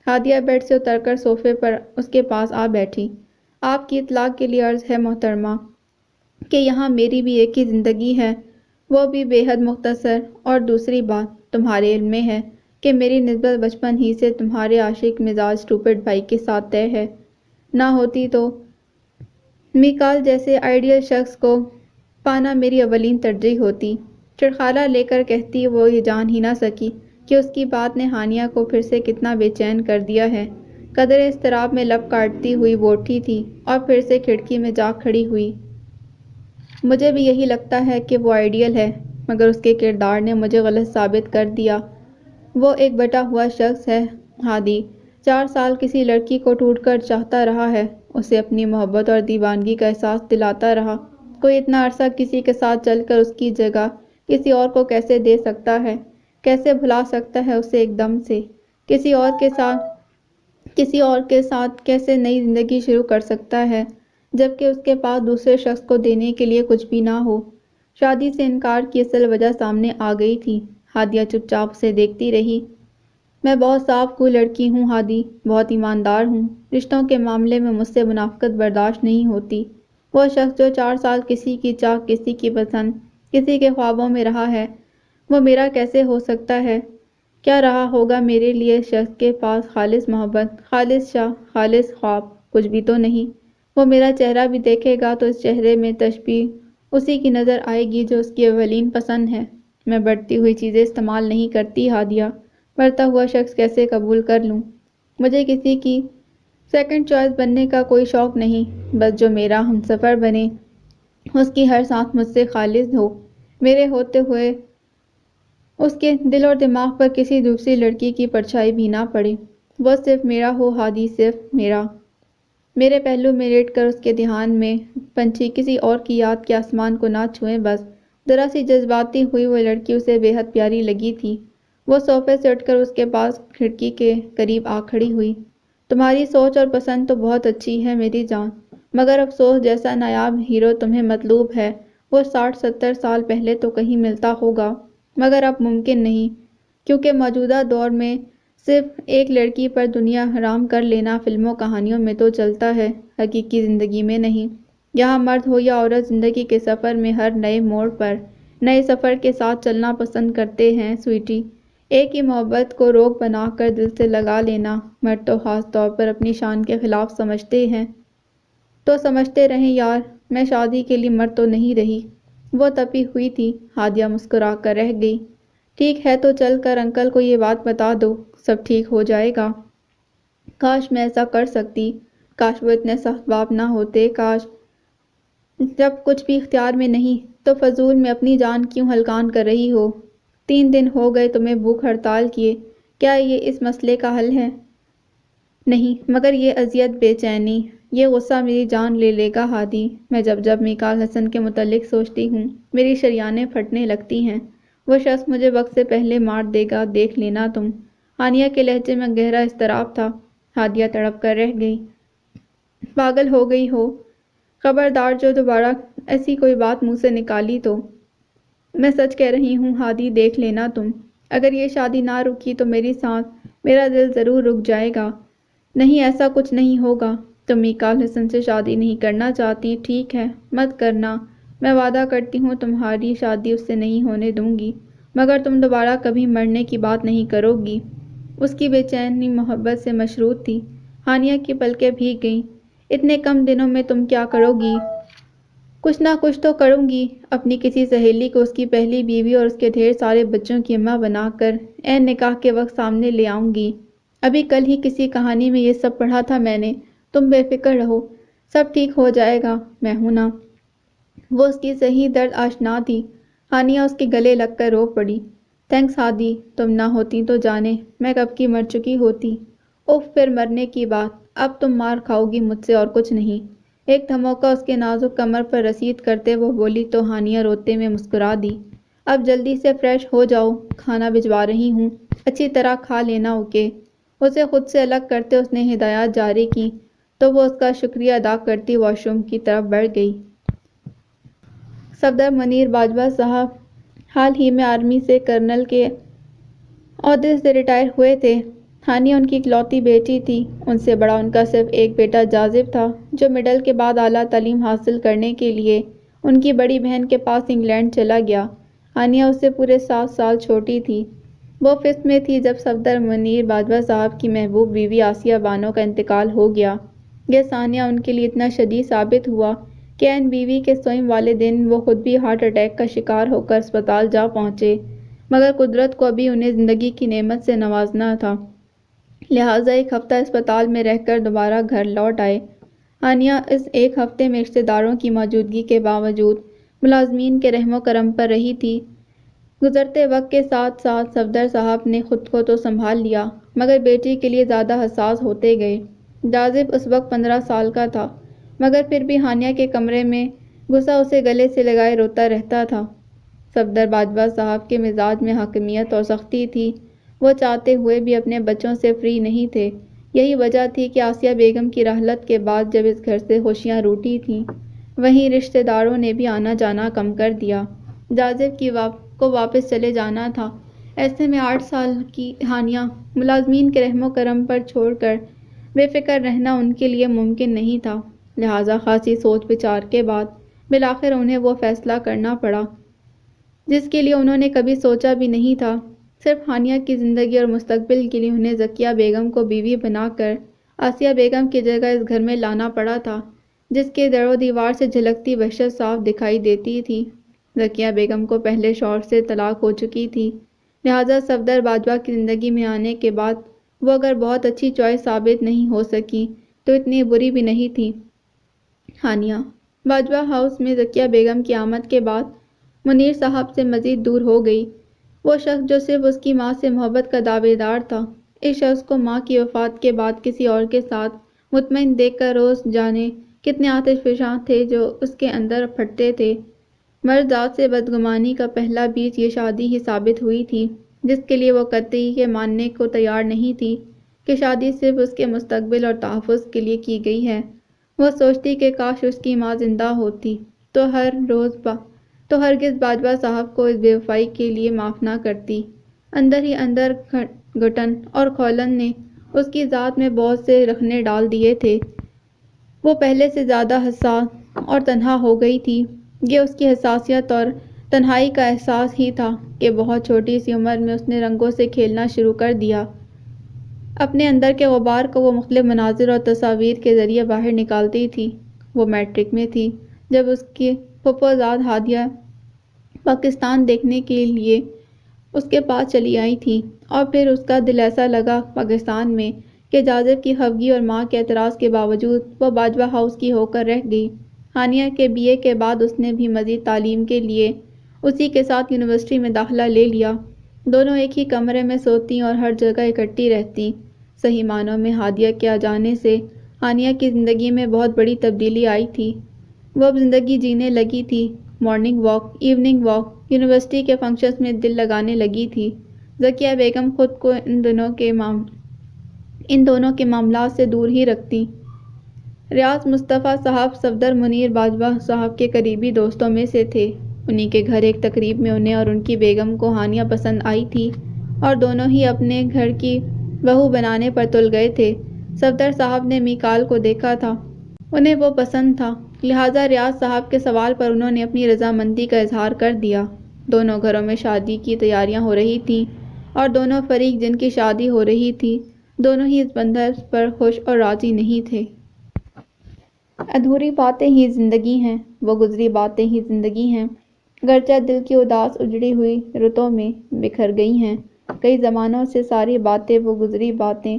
ہادیہ بیڈ سے اتر کر صوفے پر اس کے پاس آ بیٹھی۔ آپ کی اطلاع کے لیے عرض ہے محترمہ کہ یہاں میری بھی ایک ہی زندگی ہے، وہ بھی بے حد مختصر۔ اور دوسری بات، تمہارے علم میں ہے کہ میری نسبت بچپن ہی سے تمہارے عاشق مزاج اسٹوپڈ بھائی کے ساتھ طے ہے۔ نہ ہوتی تو میکال جیسے آئیڈیل شخص کو پانا میری اولین ترجیح ہوتی۔ چڑخالہ لے کر کہتی وہ یہ جان ہی نہ سکی کہ اس کی بات نے ہانیہ کو پھر سے کتنا بے چین کر دیا ہے۔ قدرے اضطراب میں لب کاٹتی ہوئی وہ اٹھی تھی اور پھر سے کھڑکی میں جا کھڑی ہوئی۔ مجھے بھی یہی لگتا ہے کہ وہ آئیڈیل ہے، مگر اس کے کردار نے مجھے غلط ثابت کر دیا۔ وہ ایک بٹا ہوا شخص ہے ہادی، 4 سال کسی لڑکی کو ٹوٹ کر چاہتا رہا ہے، اسے اپنی محبت اور دیوانگی کا احساس دلاتا رہا۔ کوئی اتنا عرصہ کسی کے ساتھ چل کر اس کی جگہ کسی اور کو کیسے دے سکتا ہے؟ کیسے بھلا سکتا ہے اسے ایک دم سے؟ کسی اور کے ساتھ کیسے نئی زندگی شروع کر سکتا ہے جبکہ اس کے پاس دوسرے شخص کو دینے کے لیے کچھ بھی نہ ہو؟ شادی سے انکار کی اصل وجہ سامنے آ گئی تھی۔ ہادیہ چپ چاپ اسے دیکھتی رہی۔ میں بہت صاف کوئی لڑکی ہوں ہادی، بہت ایماندار ہوں۔ رشتوں کے معاملے میں مجھ سے منافقت برداشت نہیں ہوتی۔ وہ شخص جو 4 سال کسی کی چاہ، کسی کی پسند، کسی کے خوابوں میں رہا ہے، وہ میرا کیسے ہو سکتا ہے؟ کیا رہا ہوگا میرے لیے شخص کے پاس؟ خالص محبت، خالص چاہ، خالص خواب؟ کچھ بھی تو نہیں۔ وہ میرا چہرہ بھی دیکھے گا تو اس چہرے میں تشبیہ اسی کی نظر آئے گی جو اس کی اولین پسند ہے۔ میں بڑھتی ہوئی چیزیں استعمال نہیں کرتی ہادیہ، بڑھتا ہوا شخص کیسے قبول کر لوں؟ مجھے کسی کی سیکنڈ چوائس بننے کا کوئی شوق نہیں، بس جو میرا ہمسفر بنے، اس کی ہر سانس مجھ سے خالص ہو، میرے ہوتے ہوئے اس کے دل اور دماغ پر کسی دوسری لڑکی کی پرچھائی بھی نہ پڑے۔ وہ صرف میرا ہو ہادی، صرف میرا۔ میرے پہلو میں لیٹ کر اس کے دھیان میں پنچھی کسی اور کی یاد کے آسمان کو نہ چھوئیں بس۔ ذرا سی جذباتی ہوئی وہ لڑکی اسے بے حد پیاری لگی تھی۔ وہ صوفے سے اٹھ کر اس کے پاس کھڑکی کے قریب آ کھڑی ہوئی۔ تمہاری سوچ اور پسند تو بہت اچھی ہے میری جان، مگر افسوس جیسا نایاب ہیرو تمہیں مطلوب ہے وہ 60-70 سال پہلے تو کہیں ملتا ہوگا، مگر اب ممکن نہیں، کیونکہ موجودہ دور میں صرف ایک لڑکی پر دنیا حرام کر لینا فلموں کہانیوں میں تو چلتا ہے، حقیقی زندگی میں نہیں۔ یہاں مرد ہو یا عورت زندگی کے سفر میں ہر نئے موڑ پر نئے سفر کے ساتھ چلنا پسند کرتے ہیں سویٹی۔ ایک ہی محبت کو روگ بنا کر دل سے لگا لینا مرد تو خاص طور پر اپنی شان کے خلاف سمجھتے ہیں۔ تو سمجھتے رہیں یار، میں شادی کے لیے مرد تو نہیں رہی۔ وہ تپی ہوئی تھی۔ ہادیہ مسکرا کر رہ گئی۔ ٹھیک ہے تو چل کر انکل کو یہ بات بتا دو، سب ٹھیک ہو جائے گا۔ کاش میں ایسا کر سکتی، کاش وہ اتنے سخت باپ نہ ہوتے، کاش۔ جب کچھ بھی اختیار میں نہیں تو فضول میں اپنی جان کیوں ہلکان کر رہی ہو؟ 3 دن ہو گئے تمہیں بھوک ہڑتال کیے، کیا یہ اس مسئلے کا حل ہے؟ نہیں، مگر یہ اذیت، بے چینی، یہ غصہ میری جان لے لے گا ہادی۔ میں جب میکال حسن کے متعلق سوچتی ہوں میری شریانیں پھٹنے لگتی ہیں، وہ شخص مجھے وقت سے پہلے مار دے گا، دیکھ لینا تم۔ ہانیہ کے لہجے میں گہرا اضطراب تھا۔ ہادیہ تڑپ کر رہ گئی۔ پاگل ہو گئی ہو؟ خبردار جو دوبارہ ایسی کوئی بات منہ سے نکالی تو۔ میں سچ کہہ رہی ہوں ہادی، دیکھ لینا تم۔ اگر یہ شادی نہ رکی تو میری سانس، میرا دل ضرور رک جائے گا۔ نہیں، ایسا کچھ نہیں ہوگا۔ تم میکال حسن سے شادی نہیں کرنا چاہتی، ٹھیک ہے، مت کرنا۔ میں وعدہ کرتی ہوں تمہاری شادی اس سے نہیں ہونے دوں گی، مگر تم دوبارہ کبھی مرنے کی بات نہیں کرو گی۔ اس کی بے چینی محبت سے مشروط تھی۔ ہانیہ کی پلکیں بھیگ گئیں۔ اتنے کم دنوں میں تم کیا کرو گی؟ کچھ نہ کچھ تو کروں گی۔ اپنی کسی سہیلی کو اس کی پہلی بیوی اور اس کے ڈھیر سارے بچوں کی اماں بنا کر عین نکاح کے وقت سامنے لے آؤں گی۔ ابھی کل ہی کسی کہانی میں یہ سب پڑھا تھا میں نے۔ تم بے فکر رہو، سب ٹھیک ہو جائے گا، میں ہوں نا۔ وہ اس کی صحیح درد آشنا تھی۔ ہانیہ اس کے گلے لگ کر رو پڑی۔ تھینکس ہادی، تم نہ ہوتی تو جانے میں کب کی مر چکی ہوتی۔ اف، پھر مرنے کی بات۔ اب تم مار کھاؤ گی مجھ سے اور کچھ نہیں۔ ایک دھموکہ اس کے نازک کمر پر رسید کرتے وہ بولی تو ہانیہ روتے میں مسکرا دی۔ اب جلدی سے فریش ہو جاؤ، کھانا بھجوا رہی ہوں، اچھی طرح کھا لینا، اوکے۔ اسے خود سے الگ کرتے اس نے ہدایات جاری کی تو وہ اس کا شکریہ ادا کرتی واش روم کی طرف بڑھ گئی۔ صفدر منیر باجوہ صاحب حال ہی میں آرمی سے کرنل کے عہدے سے ریٹائر ہوئے تھے۔ ہانیہ ان کی اکلوتی بیٹی تھی۔ ان سے بڑا ان کا صرف ایک بیٹا جازب تھا، جو مڈل کے بعد اعلیٰ تعلیم حاصل کرنے کے لیے ان کی بڑی بہن کے پاس انگلینڈ چلا گیا۔ ہانیہ اس سے پورے 7 سال چھوٹی تھی۔ وہ ففتھ میں تھی جب صفدر منیر باجوہ صاحب کی محبوب بیوی آسیہ بانو کا انتقال ہو گیا۔ یہ سانیہ ان کے لیے اتنا شدید ثابت ہوا کہ عین بیوی کے سوئم والے دن وہ خود بھی ہارٹ اٹیک کا شکار ہو کر اسپتال جا پہنچے، مگر قدرت کو ابھی انہیں زندگی کی نعمت سے نوازنا تھا، لہٰذا ایک ہفتہ اسپتال میں رہ کر دوبارہ گھر لوٹ آئے۔ ہانیہ اس ایک ہفتے میں رشتہ داروں کی موجودگی کے باوجود ملازمین کے رحم و کرم پر رہی تھی۔ گزرتے وقت کے ساتھ ساتھ صفدر صاحب نے خود کو تو سنبھال لیا، مگر بیٹی کے لیے زیادہ حساس ہوتے گئے۔ جازب اس وقت 15 سال کا تھا، مگر پھر بھی ہانیہ کے کمرے میں گھسا اسے گلے سے لگائے روتا رہتا تھا۔ صفدر باجوہ صاحب کے مزاج میں حاکمیت اور سختی تھی۔ وہ چاہتے ہوئے بھی اپنے بچوں سے فری نہیں تھے۔ یہی وجہ تھی کہ آسیہ بیگم کی رحلت کے بعد جب اس گھر سے خوشیاں روٹی تھیں، وہیں رشتہ داروں نے بھی آنا جانا کم کر دیا۔ جازب کو واپس چلے جانا تھا۔ ایسے میں 8 سال کی ہانیہ ملازمین کے رحم و کرم پر چھوڑ کر بے فکر رہنا ان کے لیے ممکن نہیں تھا، لہٰذا خاصی سوچ بچار کے بعد بالآخر انہیں وہ فیصلہ کرنا پڑا جس کے لیے انہوں نے کبھی سوچا بھی نہیں تھا۔ صرف ہانیہ کی زندگی اور مستقبل کے لیے انہیں ذکیہ بیگم کو بیوی بنا کر آسیہ بیگم کی جگہ اس گھر میں لانا پڑا تھا، جس کے در و دیوار سے جھلکتی وحشت صاف دکھائی دیتی تھی۔ ذکیہ بیگم کو پہلے شوہر سے طلاق ہو چکی تھی، لہٰذا صفدر باجوہ کی زندگی میں آنے کے بعد وہ اگر بہت اچھی چوائس ثابت نہیں ہو سکی تو اتنی بری بھی نہیں تھی۔ ہانیہ باجوہ ہاؤس میں ذکیہ بیگم کی آمد کے بعد منیر صاحب سے مزید دور ہو گئی۔ وہ شخص جو صرف اس کی ماں سے محبت کا دعوے دار تھا، اس شخص کو ماں کی وفات کے بعد کسی اور کے ساتھ مطمئن دیکھ کر روز جانے کتنے آتش فشاں تھے جو اس کے اندر پھٹتے تھے۔ مرد ذات سے بدگمانی کا پہلا بیج یہ شادی ہی ثابت ہوئی تھی، جس کے لیے وہ قطعی یہ ماننے کو تیار نہیں تھی کہ شادی صرف اس کے مستقبل اور تحفظ کے لیے کی گئی ہے۔ وہ سوچتی کہ کاش اس کی ماں زندہ ہوتی تو ہرگز باجوہ صاحب کو اس بے وفائی کے لیے معاف نہ کرتی۔ اندر ہی اندر گھٹن اور کھولن نے اس کی ذات میں بہت سے رخنے ڈال دیے تھے۔ وہ پہلے سے زیادہ حساس اور تنہا ہو گئی تھی۔ یہ اس کی حساسیت اور تنہائی کا احساس ہی تھا کہ بہت چھوٹی سی عمر میں اس نے رنگوں سے کھیلنا شروع کر دیا۔ اپنے اندر کے غبار کو وہ مختلف مناظر اور تصاویر کے ذریعے باہر نکالتی تھی۔ وہ میٹرک میں تھی جب اس کی پھپھوزاد ہادیہ پاکستان دیکھنے کے لیے اس کے پاس چلی آئی تھی، اور پھر اس کا دل ایسا لگا پاکستان میں کہ جازب کی خفگی اور ماں کے اعتراض کے باوجود وہ باجوہ ہاؤس کی ہو کر رہ گئی۔ ہانیہ کے BA کے بعد اس نے بھی مزید تعلیم کے لیے اسی کے ساتھ یونیورسٹی میں داخلہ لے لیا۔ دونوں ایک ہی کمرے میں سوتیں اور ہر جگہ اکٹھی رہتیں۔ صحیح معنوں میں ہادیہ کے آ جانے سے ہانیہ کی زندگی میں بہت بڑی تبدیلی آئی تھی۔ وہ اب زندگی جینے لگی تھی، morning walk, evening walk, university کے فنکشنز میں دل لگانے لگی تھی۔ ذکیہ بیگم خود کو ان دونوں کے معاملات سے دور ہی رکھتی۔ ریاض مصطفیٰ صاحب صفدر منیر باجوہ صاحب کے قریبی دوستوں میں سے تھے۔ انہی کے گھر ایک تقریب میں انہیں اور ان کی بیگم کو ہانیہ پسند آئی تھی اور دونوں ہی اپنے گھر کی بہو بنانے پر تل گئے تھے۔ صفدر صاحب نے میکال کو دیکھا تھا، انہیں وہ پسند تھا، لہٰذا ریاض صاحب کے سوال پر انہوں نے اپنی رضامندی کا اظہار کر دیا۔ دونوں گھروں میں شادی کی تیاریاں ہو رہی تھیں اور دونوں فریق جن کی شادی ہو رہی تھی دونوں ہی اس بندوبست پر خوش اور راضی نہیں تھے۔ ادھوری باتیں ہی زندگی ہیں، وہ گزری باتیں ہی زندگی ہیں، گرچہ دل کی اداس اجڑی ہوئی رتوں میں بکھر گئی ہیں۔ کئی زمانوں سے ساری باتیں وہ گزری باتیں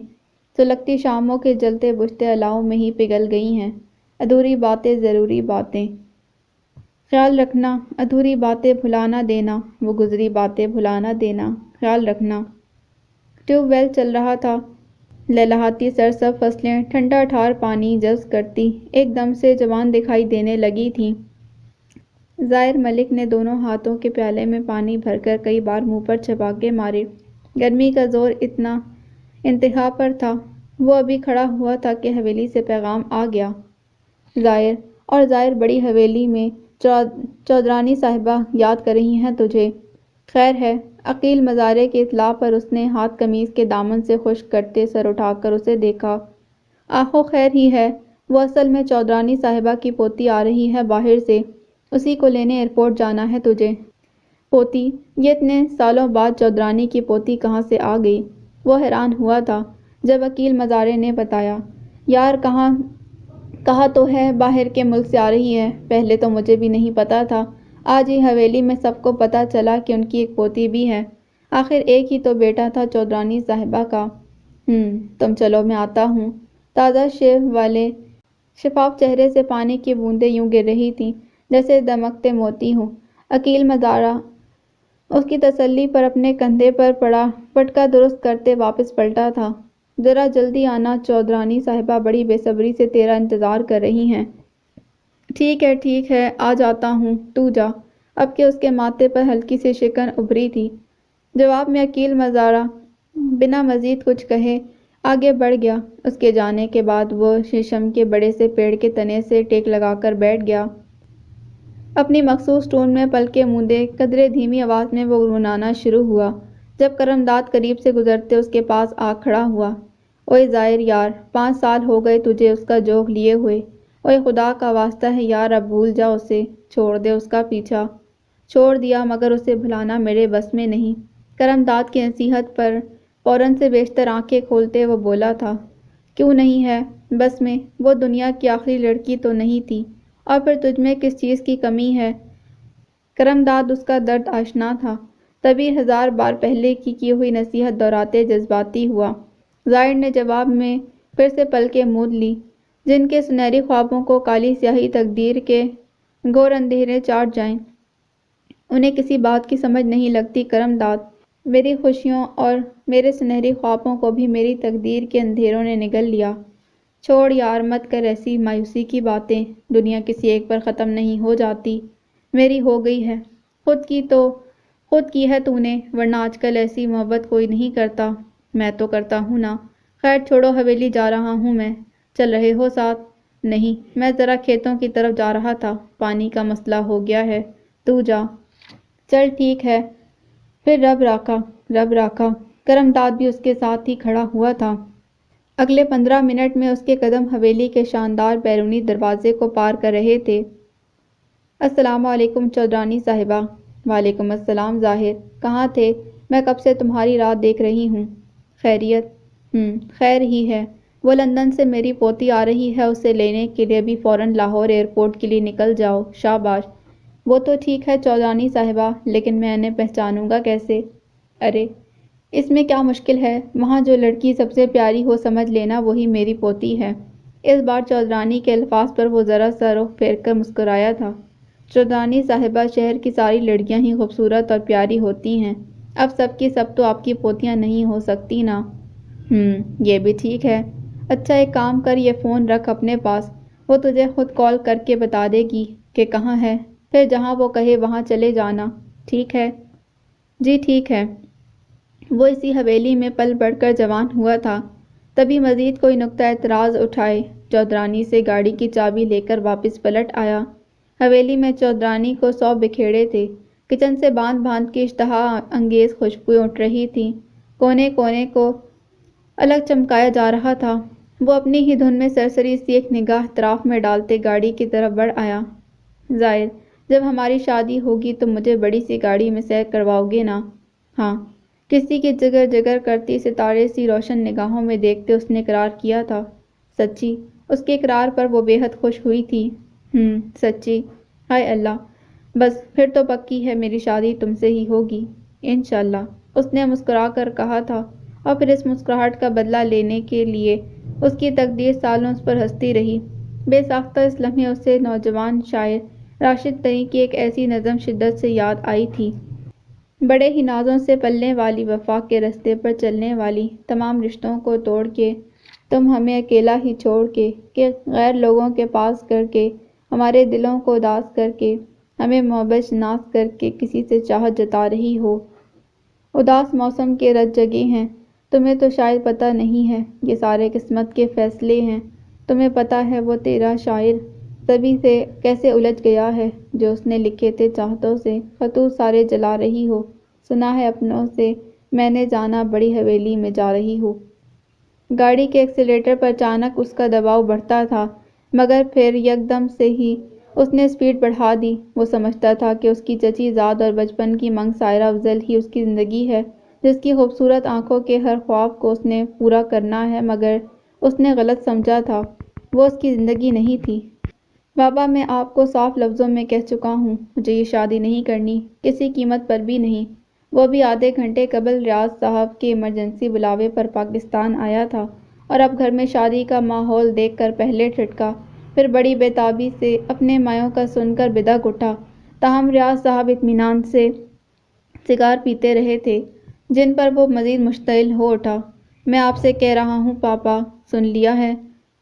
سلگتی شاموں کے جلتے بجھتے الاؤ میں ہی پگھل گئی ہیں۔ ادھوری باتیں ضروری باتیں، خیال رکھنا، ادھوری باتیں بھلا نہ دینا، وہ گزری باتیں بھلا نہ دینا، خیال رکھنا۔ ٹیوب ویل چل رہا تھا، لہلہاتی سرسبز فصلیں ٹھنڈا ٹھار پانی جذب کرتی ایک دم سے جوان دکھائی دینے لگی تھیں۔ ظاہر ملک نے دونوں ہاتھوں کے پیالے میں پانی بھر کر کئی بار منہ پر چھپاکے مارے۔ گرمی کا زور اتنا انتہا پر تھا، وہ ابھی کھڑا ہوا تھا کہ حویلی سے پیغام آ گیا۔ ظاہر بڑی حویلی میں چودرانی صاحبہ یاد کر رہی ہیں تجھے۔ خیر ہے؟ عقیل مزارے کی اطلاع پر اس نے ہاتھ قمیص کے دامن سے خشک کرتے سر اٹھا کر اسے دیکھا۔ آخو خیر ہی ہے، وہ اصل میں چودرانی صاحبہ کی پوتی آ رہی ہے باہر سے، اسی کو لینے ایئرپورٹ جانا ہے تجھے۔ پوتی؟ یہ اتنے سالوں بعد چودرانی کی پوتی کہاں سے آ گئی؟ وہ حیران ہوا تھا جب عقیل مزارے نے بتایا۔ یار کہا تو ہے باہر کے ملک سے آ رہی ہے، پہلے تو مجھے بھی نہیں پتا تھا، آج ہی حویلی میں سب کو پتا چلا کہ ان کی ایک پوتی بھی ہے۔ آخر ایک ہی تو بیٹا تھا چودرانی صاحبہ کا۔ تم چلو میں آتا ہوں۔ تازہ شیو والے شفاف چہرے سے پانی کی بوندیں یوں گر رہی تھیں جیسے دمکتے موتی ہوں۔ عقیل مزارہ اس کی تسلی پر اپنے کندھے پر پڑا پٹکا درست کرتے واپس پلٹا تھا۔ ذرا جلدی آنا، چودرانی صاحبہ بڑی بے صبری سے تیرا انتظار کر رہی ہیں۔ ٹھیک ہے، آ جاتا ہوں، تو جا۔ اب کہ اس کے ماتھے پر ہلکی سی شکن ابھری تھی۔ جواب میں عقیل مزارہ بنا مزید کچھ کہے آگے بڑھ گیا۔ اس کے جانے کے بعد وہ شیشم کے بڑے سے پیڑ کے تنے سے ٹیک لگا کر بیٹھ گیا۔ اپنی مخصوص ٹون میں پلکیں موندے قدرے دھیمی آواز میں وہ گنگنانا شروع ہوا۔ جب کرمداد قریب سے گزرتے اس کے پاس آ کھڑا ہوا۔ اوئے ظاہر یار، 5 سال ہو گئے تجھے اس کا جوگ لیے ہوئے، اوئے خدا کا واسطہ ہے یار اب بھول جا اسے، چھوڑ دے اس کا پیچھا۔ چھوڑ دیا مگر اسے بھلانا میرے بس میں نہیں۔ کرمداد کی نصیحت پر فوراً سے بیشتر آنکھیں کھولتے وہ بولا تھا۔ کیوں نہیں ہے بس میں؟ وہ دنیا کی آخری لڑکی تو نہیں تھی، اور پھر تجھ میں کس چیز کی کمی ہے؟ کرمداد اس کا درد آشنا تھا، تبھی 1000 بار پہلے کی ہوئی نصیحت دہراتے جذباتی ہوا۔ ظاہر نے جواب میں پھر سے پلکیں موند لیں۔ جن کے سنہری خوابوں کو کالی سیاہی تقدیر کے گھور اندھیرے چاٹ جائیں، انہیں کسی بات کی سمجھ نہیں لگتی کرمداد۔ میری خوشیوں اور میرے سنہری خوابوں کو بھی میری تقدیر کے اندھیروں نے نگل لیا۔ چھوڑ یار، مت کر ایسی مایوسی کی باتیں، دنیا کسی ایک پر ختم نہیں ہو جاتی، میری ہو گئی ہے، خود کی ہے تو نے، ورنہ آج کل ایسی محبت کوئی نہیں کرتا۔ میں تو کرتا ہوں نا۔ خیر چھوڑو، حویلی جا رہا ہوں میں، چل رہے ہو ساتھ؟ نہیں، میں ذرا کھیتوں کی طرف جا رہا تھا، پانی کا مسئلہ ہو گیا ہے، تو جا۔ چل ٹھیک ہے، پھر رب راکھا۔ کرمداد بھی اس کے ساتھ ہی کھڑا ہوا تھا۔ اگلے 15 منٹ میں اس کے قدم حویلی کے شاندار بیرونی دروازے کو پار کر رہے تھے۔ السلام علیکم چودرانی صاحبہ۔ وعلیکم السلام ظاہر، کہاں تھے؟ میں کب سے تمہاری راہ دیکھ رہی ہوں۔ خیریت؟ خیر ہی ہے۔ وہ لندن سے میری پوتی آ رہی ہے، اسے لینے کے لیے ابھی فوراً لاہور ایئرپورٹ کے لیے نکل جاؤ۔ شاباش۔ وہ تو ٹھیک ہے چودرانی صاحبہ، لیکن میں انہیں پہچانوں گا کیسے؟ ارے اس میں کیا مشکل ہے، وہاں جو لڑکی سب سے پیاری ہو سمجھ لینا وہی میری پوتی ہے۔ اس بار چودرانی کے الفاظ پر وہ ذرا سا رخ پھیر کر مسکرایا تھا۔ چودرانی صاحبہ، شہر کی ساری لڑکیاں ہی خوبصورت اور پیاری ہوتی ہیں، اب سب کی سب تو آپ کی پوتیاں نہیں ہو سکتی نا۔ یہ بھی ٹھیک ہے۔ اچھا ایک کام کر، یہ فون رکھ اپنے پاس، وہ تجھے خود کال کر کے بتا دے گی کہ کہاں ہے، پھر جہاں وہ کہے وہاں چلے جانا، ٹھیک ہے؟ جی ٹھیک ہے۔ وہ اسی حویلی میں پل بڑھ کر جوان ہوا تھا۔ تبھی مزید کوئی نکتہ اعتراض اٹھائے چودرانی سے گاڑی کی چابی لے کر واپس پلٹ آیا۔ حویلی میں چودرانی کو 100 بکھیڑے تھے۔ کچن سے باندھ باندھ کی اشتہا انگیز خوشبوئیں اٹھ رہی تھیں۔ کونے کونے کو الگ چمکایا جا رہا تھا۔ وہ اپنی ہی دھن میں سرسری سی ایک نگاہ اطراف میں ڈالتے گاڑی کی طرف بڑھ آیا۔ ظاہر، جب ہماری شادی ہوگی تو مجھے بڑی سی گاڑی میں سیر کرواؤ گے نا؟ ہاں، کسی کی جگر جگر کرتی ستارے سی روشن نگاہوں میں دیکھتے اس نے اقرار کیا تھا۔ سچی؟ اس کے اقرار پر وہ بے حد خوش ہوئی تھی۔ سچی؟ ہائے اللہ! بس پھر تو پکی ہے میری شادی تم سے ہی ہوگی، انشاءاللہ، اس نے مسکرا کر کہا تھا، اور پھر اس مسکراہٹ کا بدلہ لینے کے لیے اس کی تقدیر سالوں اس پر ہنستی رہی۔ بے ساختہ اس لمحے اسے نوجوان شاعر راشد تنی کی ایک ایسی نظم شدت سے یاد آئی تھی۔ بڑے ہی نازوں سے پلنے والی وفا کے رستے پر چلنے والی، تمام رشتوں کو توڑ کے، تم ہمیں اکیلا ہی چھوڑ کے، کہ غیر لوگوں کے پاس کر کے، ہمارے دلوں کو اداس کر کے، ہمیں محبت شناس کر کے کسی سے چاہت جتا رہی ہو۔ اداس موسم کے رت جگے ہیں، تمہیں تو شاید پتہ نہیں ہے، یہ سارے قسمت کے فیصلے ہیں۔ تمہیں پتہ ہے وہ تیرا شاعر سبھی سے کیسے الجھ گیا ہے، جو اس نے لکھے تھے چاہتوں سے، خطوط سارے جلا رہی ہو، سنا ہے اپنوں سے میں نے جانا بڑی حویلی میں جا رہی ہو۔ گاڑی کے ایکسیلیٹر پر اچانک اس کا دباؤ بڑھتا تھا، مگر پھر یکدم سے ہی اس نے اسپیڈ بڑھا دی۔ وہ سمجھتا تھا کہ اس کی چچی زاد اور بچپن کی منگ سائرہ افضل ہی اس کی زندگی ہے، جس کی خوبصورت آنکھوں کے ہر خواب کو اس نے پورا کرنا ہے، مگر اس نے غلط سمجھا تھا، وہ اس کی زندگی نہیں تھی۔ بابا، میں آپ کو صاف لفظوں میں کہہ چکا ہوں، مجھے یہ شادی نہیں کرنی، کسی قیمت پر بھی نہیں۔ وہ بھی آدھے گھنٹے قبل ریاض صاحب کے ایمرجنسی بلاوے پر پاکستان آیا تھا، اور اب گھر میں شادی کا ماحول دیکھ کر پہلے ٹھٹکا، پھر بڑی بے تابی سے اپنے مایوں کا سن کر بدک اٹھا۔ تاہم ریاض صاحب اطمینان سے سگار پیتے رہے تھے، جن پر وہ مزید مشتعل ہو اٹھا۔ میں آپ سے کہہ رہا ہوں پاپا، سن لیا ہے؟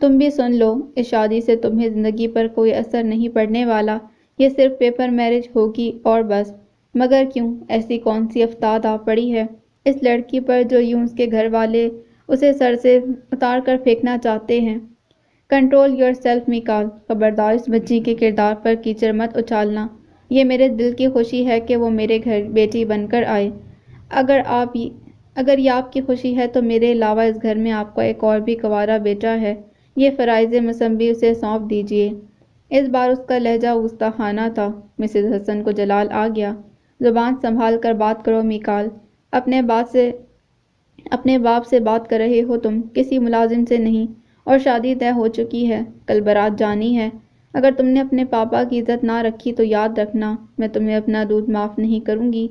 تم بھی سن لو، اس شادی سے تمہیں زندگی پر کوئی اثر نہیں پڑنے والا، یہ صرف پیپر میرج ہوگی اور بس۔ مگر کیوں؟ ایسی کون سی افتاد آ پڑی ہے اس لڑکی پر جو یوں اس کے گھر والے اسے سر سے اتار کر پھینکنا چاہتے ہیں؟ کنٹرول یور سیلف میکال، خبردار اس بچی کے کردار پر کیچڑ مت اچھالنا۔ یہ میرے دل کی خوشی ہے کہ وہ میرے گھر بیٹی بن کر آئے۔ اگر یہ آپ کی خوشی ہے تو میرے علاوہ اس گھر میں آپ کا ایک اور بھی کنوارا بیٹا ہے، یہ فرائض مسمی اسے سونپ دیجیے۔ اس بار اس کا لہجہ گستاخانہ تھا۔ مسز حسن کو جلال آ گیا۔ زبان سنبھال کر بات کرو میکال، اپنے باپ سے بات کر رہے ہو تم، کسی ملازم سے نہیں، اور شادی طے ہو چکی ہے، کل بارات جانی ہے۔ اگر تم نے اپنے پاپا کی عزت نہ رکھی تو یاد رکھنا میں تمہیں اپنا دودھ معاف نہیں کروں گی۔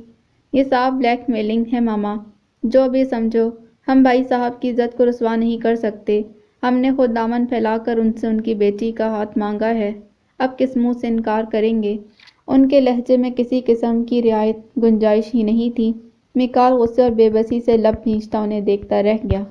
یہ صاف بلیک میلنگ ہے ماما، جو بھی سمجھو، ہم بھائی صاحب کی عزت کو رسوا نہیں کر سکتے۔ ہم نے خود دامن پھیلا کر ان سے ان کی بیٹی کا ہاتھ مانگا ہے، اب کس منہ سے انکار کریں گے؟ ان کے لہجے میں کسی قسم کی رعایت گنجائش ہی نہیں تھی۔ میکال غصے اور بے بسی سے لب کھینچتا انہیں دیکھتا رہ گیا۔